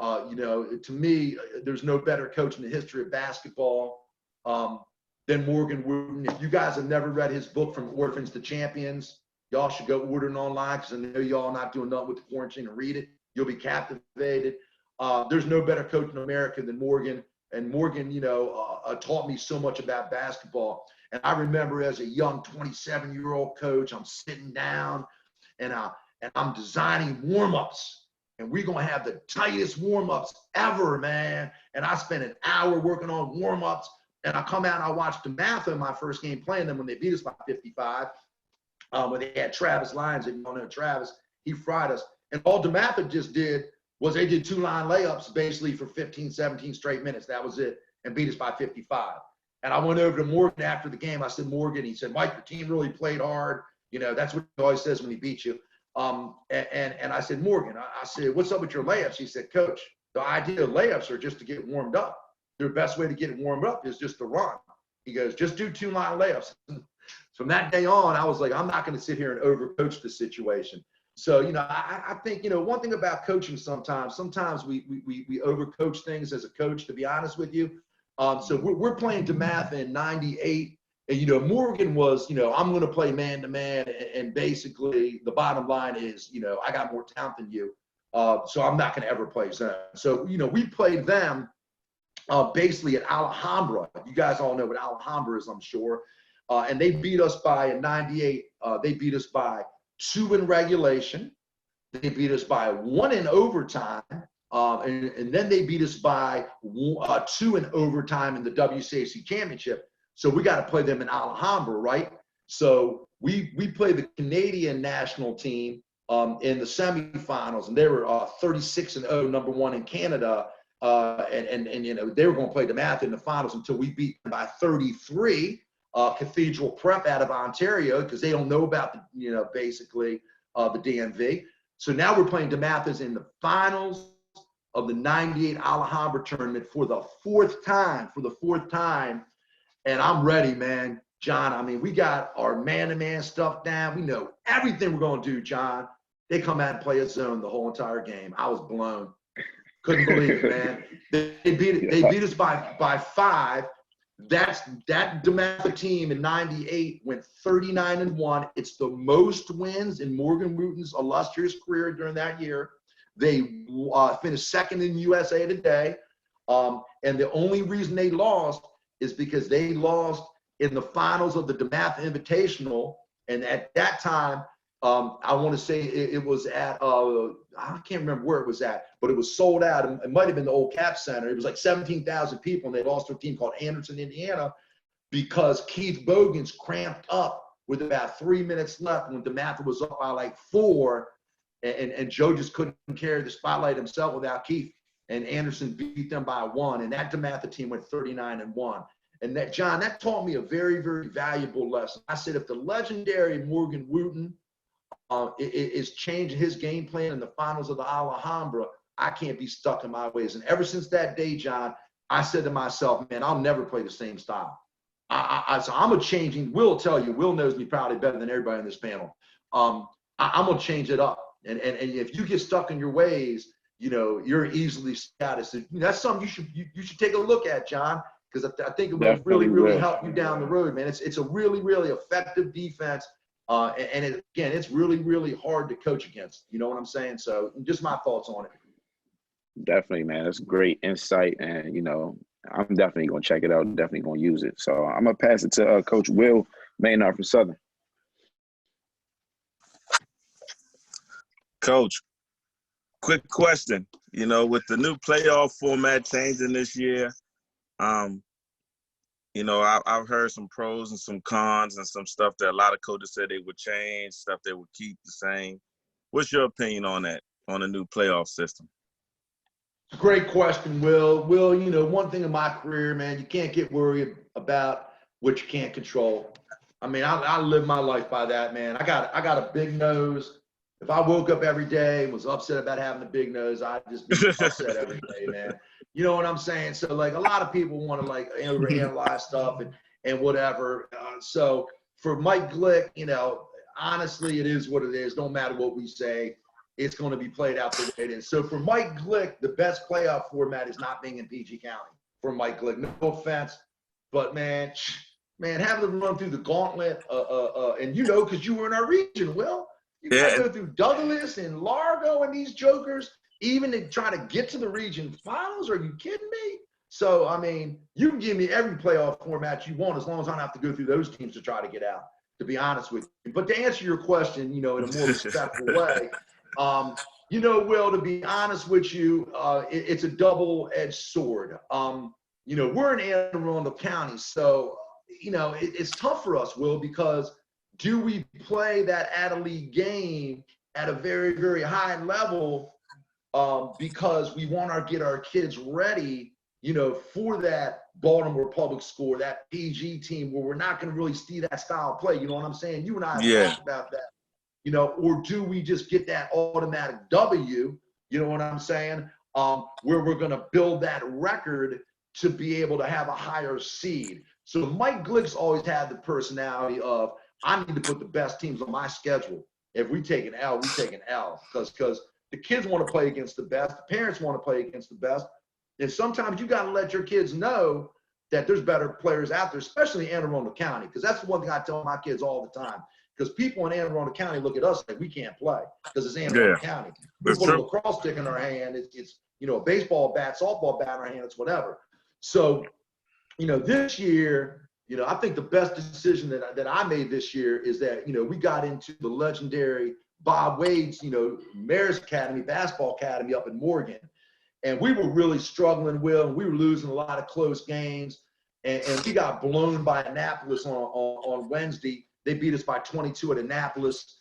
You know, to me, there's no better coach in the history of basketball than Morgan Wooten. If you guys have never read his book, From Orphans to Champions, y'all should go order it online, because I know y'all not doing nothing with the quarantine, and read it. You'll be captivated. There's no better coach in America than Morgan. And Morgan, you know, taught me so much about basketball. And I remember as a young 27-year-old coach, I'm sitting down and I'm designing warm-ups. And we're going to have the tightest warm-ups ever, man. And I spent an hour working on warm-ups. And I come out and I watched DeMatha my first game playing them when they beat us by 55. When they had Travis Lyons, if you don't know Travis, he fried us. And all DeMatha just did was they did 2-line layups basically for 15, 17 straight minutes. That was it, and beat us by 55. And I went over to Morgan after the game. I said, Morgan, he said, Mike, your team really played hard. You know, that's what he always says when he beats you. And I said, Morgan, I said, what's up with your layups? He said, Coach, the idea of layups are just to get warmed up. The best way to get it warmed up is just to run. He goes, just do 2-line layups. From that day on, I was like, I'm not going to sit here and overcoach the situation. So, you know, I think, you know, one thing about coaching sometimes we overcoach things as a coach, to be honest with you. So we're playing DeMatha in 98. And, you know, Morgan was, you know, I'm going to play man-to-man. And basically the bottom line is, you know, I got more talent than you. So I'm not going to ever play zone. So, you know, we played them basically at Alhambra. You guys all know what Alhambra is, I'm sure. And they beat us by, in 98, they beat us by 2 in regulation. They beat us by 1 in overtime. And then they beat us by 2 in overtime in the WCAC championship. So we got to play them in Alhambra, right? So we played the Canadian national team in the semifinals, and they were 36-0, #1 in Canada. And you know, they were going to play DeMatha in the finals until we beat them by 33. Cathedral Prep out of Ontario, because they don't know about the, you know, basically the DMV. So now we're playing DeMatha's in the finals of the 98 Alhambra tournament for the fourth time. And I'm ready, man. John, I mean, we got our man-to-man stuff down. We know everything we're going to do, John. They come out and play a zone the whole entire game. I was blown. Couldn't believe it, man. They beat us by 5. That DeMatha team in 98 went 39-1. It's the most wins in Morgan Wooten's illustrious career during that year. They finished 2nd in USA Today. And the only reason they lost is because they lost in the finals of the DeMatha Invitational. And at that time, I want to say it was at, I can't remember where it was at, but it was sold out. It might have been the old Cap Center. It was like 17,000 people, and they lost to a team called Anderson, Indiana, because Keith Bogans cramped up with about 3 minutes left when DeMatha was up by like 4, and Joe just couldn't carry the spotlight himself without Keith. And Anderson beat them by 1, and that DeMatha team went 39-1. And that, John, that taught me a very, very valuable lesson. I said, if the legendary Morgan Wooten is changing his game plan in the finals of the Alhambra, I can't be stuck in my ways. And ever since that day, John, I said to myself, man, I'll never play the same style. So I'm a changing. Will tell you, Will knows me probably better than everybody in this panel. I'm gonna change it up. And if you get stuck in your ways, you know, you're easily scouted. So that's something you should take a look at, John, because I think it will really help you down the road, man. It's a really, really effective defense. And it's really, really hard to coach against. You know what I'm saying? So just my thoughts on it. Definitely, man. That's great insight. And, you know, I'm definitely going to check it out and definitely going to use it. So I'm going to pass it to Coach Will Maynard from Southern. Coach, quick question. You know, with the new playoff format changing this year, you know, I've heard some pros and some cons and some stuff that a lot of coaches said they would change, stuff they would keep the same. What's your opinion on that, on the new playoff system? It's a great question, Will. Will, you know, one thing in my career, man, you can't get worried about what you can't control. I mean, I live my life by that, man. I got a big nose. If I woke up every day and was upset about having a big nose, I'd just be upset every day, man. You know what I'm saying? So, like, a lot of people want to, like, overanalyze stuff and whatever. So, for Mike Glick, you know, honestly, it is what it is. No matter what we say, it's going to be played out the way it is. So, for Mike Glick, the best playoff format is not being in PG County. For Mike Glick, no offense, but, man, having to run through the gauntlet, and you know, because you were in our region, Will. You got to go through Douglas and Largo and these jokers, even to try to get to the region finals. Are you kidding me? So, I mean, you can give me every playoff format you want as long as I don't have to go through those teams to try to get out, to be honest with you. But to answer your question, you know, in a more respectful way, you know, Will, to be honest with you, it's a double-edged sword. You know, we're in Anne Arundel County, so, you know, it's tough for us, Will, because do we play that at-a-league game at a very, very high level because we want to get our kids ready, you know, for that Baltimore Public School, that PG team where we're not going to really see that style of play. You know what I'm saying? You and I have talked about that. You know, or do we just get that automatic W, you know what I'm saying, where we're going to build that record to be able to have a higher seed. So Mike Glick's always had the personality of, I need to put the best teams on my schedule. If we take an L, we take an L because the kids want to play against the best. The parents want to play against the best. And sometimes you got to let your kids know that there's better players out there, especially in Anne Arundel County, because that's the one thing I tell my kids all the time. Because people in Anne Arundel County look at us like we can't play because it's Anne Arundel County. We That's put a true. lacrosse stick in our hand. It's a baseball bat, softball bat in our hand. It's whatever. So, this year, I think the best decision that I made this year is that, we got into the legendary Bob Wade's, Mayor's Academy, basketball academy up in Morgan. And we were really struggling, Will, and we were losing a lot of close games. And we got blown by Annapolis on Wednesday. They beat us by 22 at Annapolis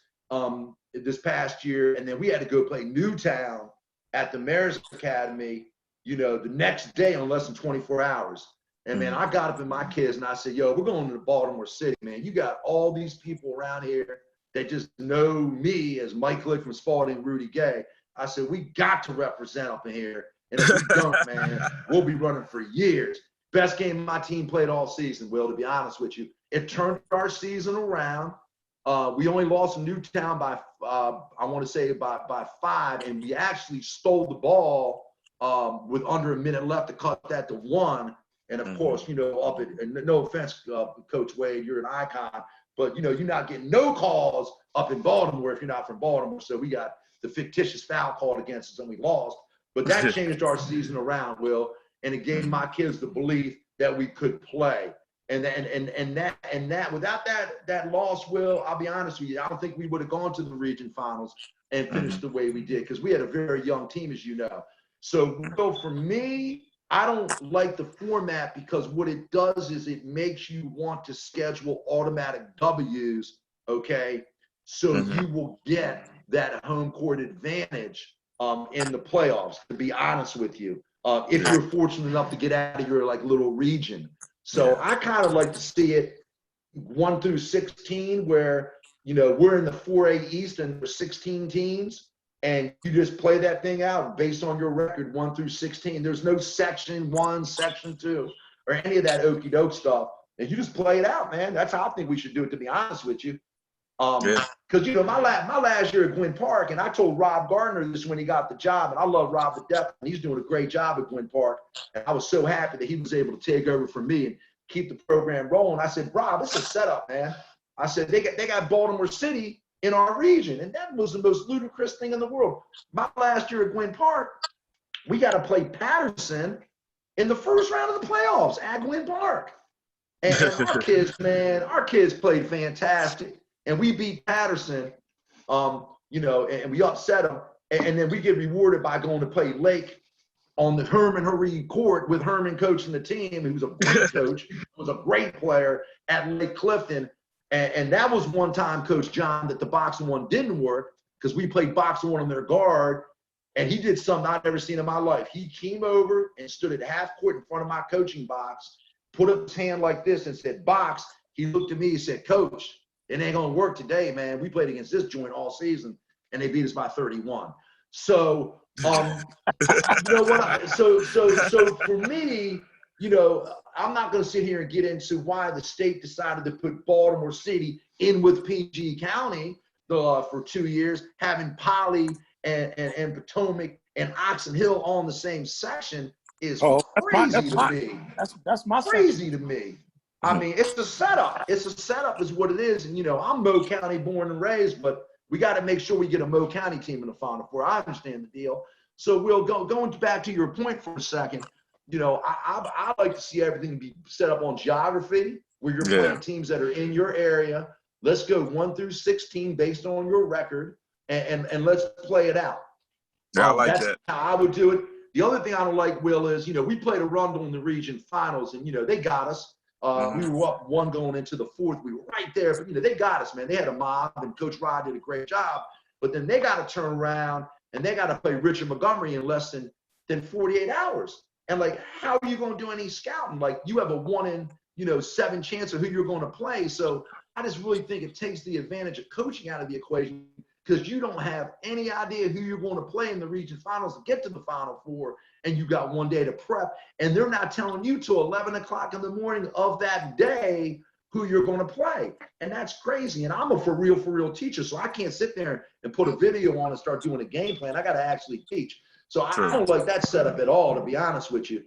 this past year. And then we had to go play Newtown at the Mayor's Academy, the next day in less than 24 hours. And, man, I got up in my kids and I said, yo, we're going to Baltimore City, man. You got all these people around here that just know me as Mike Glick from Spalding, Rudy Gay. I said, we got to represent up in here. And if we don't, man, we'll be running for years. Best game my team played all season, Will, to be honest with you. It turned our season around. We only lost in Newtown by, I want to say, by 5. And we actually stole the ball with under a minute left to cut that to 1. And, of course, up at, and no offense, Coach Wade, you're an icon. But, you're not getting no calls up in Baltimore if you're not from Baltimore. So we got the fictitious foul called against us and we lost. But that changed our season around, Will. And it gave my kids the belief that we could play. And that without that loss, Will, I'll be honest with you, I don't think we would have gone to the region finals and finished the way we did because we had a very young team, as you know. So, Will, for me, I don't like the format because what it does is it makes you want to schedule automatic W's, okay? So you will get that home court advantage in the playoffs, to be honest with you, if you're fortunate enough to get out of your little region. So I kind of like to see it 1 through 16 where, we're in the 4A East and there's 16 teams. And you just play that thing out based on your record 1 through 16. There's no section 1, section 2, or any of that okey doke stuff. And you just play it out, man. That's how I think we should do it, to be honest with you. Because, my last year at Gwynn Park, and I told Rob Gardner this when he got the job, and I love Rob to death, and he's doing a great job at Gwynn Park. And I was so happy that he was able to take over for me and keep the program rolling. I said, Rob, it's a setup, man. I said, they got Baltimore City in our region. And that was the most ludicrous thing in the world. My last year at Gwynn Park, we got to play Patterson in the first round of the playoffs at Gwynn Park. And our kids played fantastic. And we beat Patterson, and we upset them. And then we get rewarded by going to play Lake on the Herman Haree court with Herman coaching the team. He was a great coach, was a great player at Lake Clifton. And that was one time, Coach John, that the boxing one didn't work because we played boxing one on their guard, and he did something I've never seen in my life. He came over and stood at half court in front of my coaching box, put up his hand like this and said, box. He looked at me and said, Coach, it ain't going to work today, man. We played against this joint all season, and they beat us by 31. So, so for me, I'm not going to sit here and get into why the state decided to put Baltimore City in with PG County for 2 years, having Poly and Potomac and Oxon Hill on the same section is crazy to me. That's my crazy to me. I mean, it's a setup. It's a setup is what it is. And, I'm Mo County born and raised, but we got to make sure we get a Mo County team in the Final Four. I understand the deal. So we'll going back to your point for a second. I like to see everything be set up on geography where you're playing teams that are in your area. Let's go 1 through 16 based on your record and let's play it out. Yeah, I like that's that. How I would do it. The other thing I don't like, Will, is, we played Arundel in the region finals and, they got us. We were up 1 going into the 4th. We were right there, but, they got us, man. They had a mob and Coach Rod did a great job. But then they got to turn around and they got to play Richard Montgomery in less than 48 hours. And, how are you going to do any scouting? You have a 1 in, 7 chance of who you're going to play. So I just really think it takes the advantage of coaching out of the equation because you don't have any idea who you're going to play in the region finals to get to the Final Four, and you got 1 day to prep. And they're not telling you till 11 o'clock in the morning of that day who you're going to play. And that's crazy. And I'm a for real teacher, so I can't sit there and put a video on and start doing a game plan. I got to actually teach. So I don't like that setup at all, to be honest with you.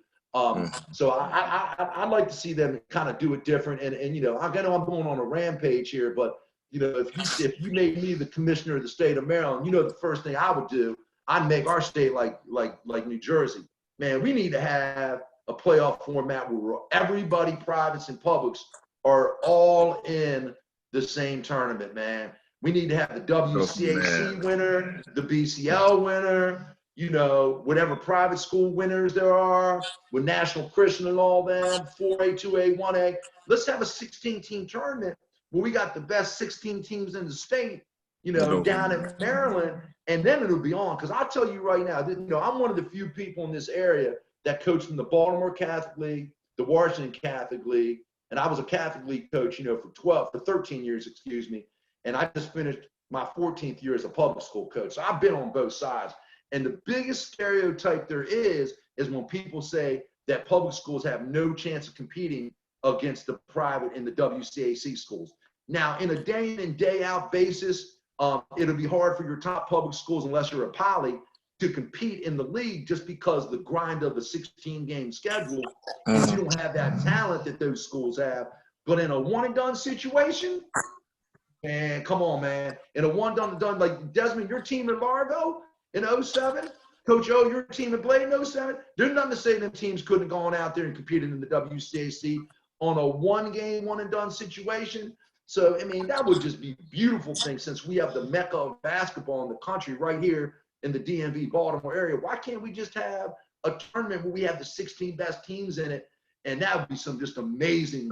So I'd like to see them kind of do it different. And you know, I know I'm going on a rampage here, but you know, if you made me the commissioner of the state of Maryland, you know, the first thing I would do, I'd make our state like New Jersey. Man, we need to have a playoff format where everybody, privates and publics, are all in the same tournament, man. We need to have the WCAC winner, the BCL winner, you know, whatever private school winners there are, with National Christian and all them, 4A, 2A, 1A. Let's have a 16-team tournament where we got the best 16 teams in the state, you know, down in Maryland, and then it'll be on. Because I'll tell you right now, you know, I'm one of the few people in this area that coached from the Baltimore Catholic League, the Washington Catholic League, and I was a Catholic League coach, you know, for 13 years, excuse me. And I just finished my 14th year as a public school coach. So I've been on both sides. And the biggest stereotype there is when people say that public schools have no chance of competing against the private and the WCAC schools. Now, in a day in and day out basis, it'll be hard for your top public schools, unless you're a poly, to compete in the league just because of the grind of the 16-game schedule. And you don't have that talent that those schools have. But in a one-and-done situation, man, come on, man. In a one-done, like Desmond, your team in Largo in 07, Coach O, your team in Blade in 07, there's nothing to say them teams couldn't have gone out there and competed in the WCAC on a one-game, one-and-done situation. So, I mean, that would just be a beautiful thing, since we have the mecca of basketball in the country right here in the DMV Baltimore area. Why can't we just have a tournament where we have the 16 best teams in it? And that would be some just amazing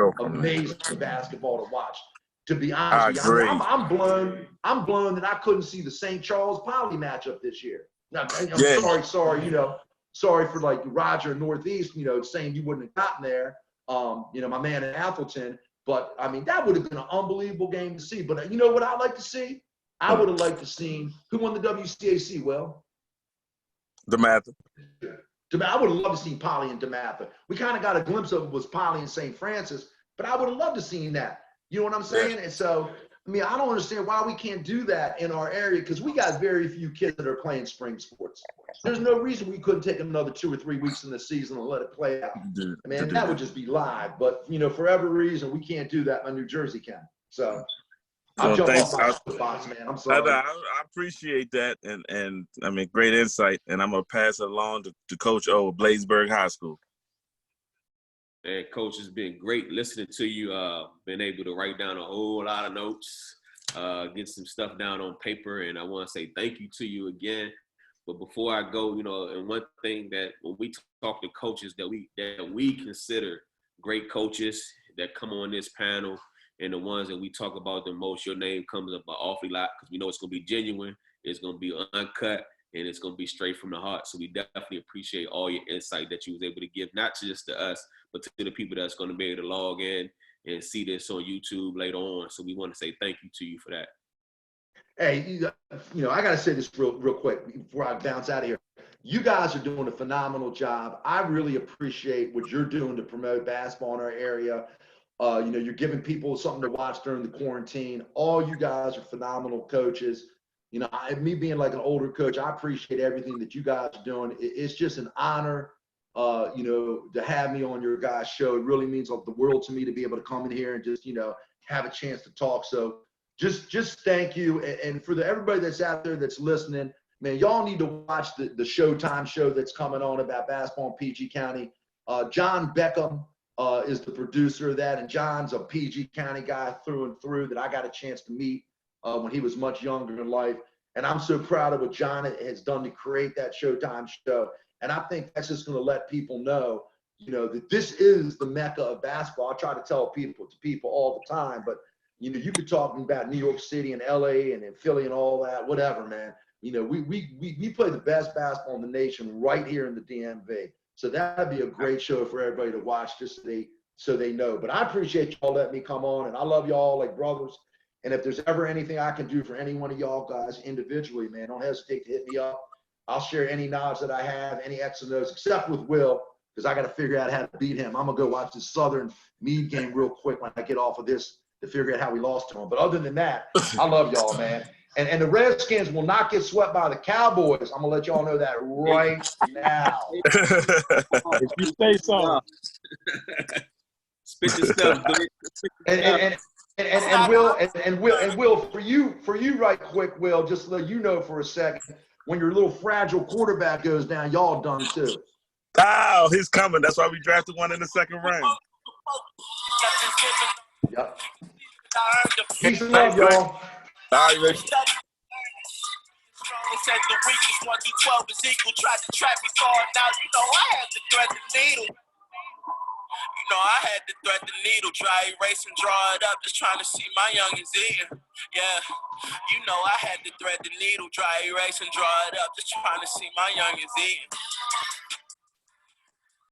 basketball to watch. To be honest with you, I'm blown that I couldn't see the St. Charles Poly matchup this year. Now, I'm sorry, you know, sorry for like Roger Northeast, you know, saying you wouldn't have gotten there. You know, my man in Athelton. But I mean, that would have been an unbelievable game to see. But you know what I'd like to see? I would have liked to see who won the WCAC. Well, DeMatha. I would have loved to see Poly and DeMatha. We kind of got a glimpse of it was Poly and St. Francis, but I would have loved to see that. You know what I'm saying? And so, I mean, I don't understand why we can't do that in our area, because we got very few kids that are playing spring sports. There's no reason we couldn't take another 2 or 3 weeks in the season and let it play out. I mean, that would just be live. But, you know, for every reason, we can't do that, but New Jersey can. So I'll jump off my soapbox, man. I'm sorry. I appreciate that. And I mean, great insight. And I'm going to pass it along to Coach O of Bladesburg High School. Man, Coach, it's been great listening to you. Been able to write down a whole lot of notes, get some stuff down on paper. And I want to say thank you to you again. But before I go, you know, and one thing that when we talk to coaches that we consider great coaches that come on this panel, and the ones that we talk about the most, your name comes up an awfully lot, because we know it's going to be genuine, it's going to be uncut, and it's going to be straight from the heart. So we definitely appreciate all your insight that you was able to give, not just to us, but to the people that's going to be able to log in and see this on YouTube later on. So we want to say thank you to you for that. Hey, you know, I got to say this real quick before I bounce out of here. You guys are doing a phenomenal job. I really appreciate what you're doing to promote basketball in our area. You know, you're giving people something to watch during the quarantine. All you guys are phenomenal coaches. You know, me being like an older coach, I appreciate everything that you guys are doing. It's just an honor, you know, to have me on your guys' show. It really means the world to me to be able to come in here and just, you know, have a chance to talk. So just thank you. And for everybody that's out there that's listening, man, y'all need to watch the Showtime show that's coming on about basketball in PG County. John Beckham is the producer of that, and John's a PG County guy through and through that I got a chance to meet when he was much younger in life. And I'm so proud of what John has done to create that Showtime show. And I think that's just going to let people know, you know, that this is the mecca of basketball. I try to tell people all the time, but you know, you could talk about New York City and LA and Philly and all that, whatever, man. You know, we play the best basketball in the nation right here in the DMV. So that'd be a great show for everybody to watch, just so they know. But I appreciate y'all letting me come on, and I love y'all like brothers. And if there's ever anything I can do for any one of y'all guys individually, man, don't hesitate to hit me up. I'll share any knowledge that I have, any X and O's, except with Will. because I got to figure out how to beat him. I'm going to go watch the Southern Meade game real quick when I get off of this to figure out how we lost to him. But other than that, I love y'all, man. And the Redskins will not get swept by the Cowboys. I'm going to let y'all know that right now. If you say so. Spit your stuff, Glick. And Will, for you right quick, Will, just so you know for a second, when your little fragile quarterback goes down, y'all done too. Oh, he's coming. That's why we drafted one in the second round. Yep. Peace and love, y'all. All right, Rich. Said the weakest 1 through 12 is equal. Tried to trap me far now. You know I had to thread the needle. You know I had to thread the needle. Dry erase and draw it up. Just trying to see my youngins eating. Yeah. You know I had to thread the needle. Dry erase and draw it up. Just trying to see my youngins eating.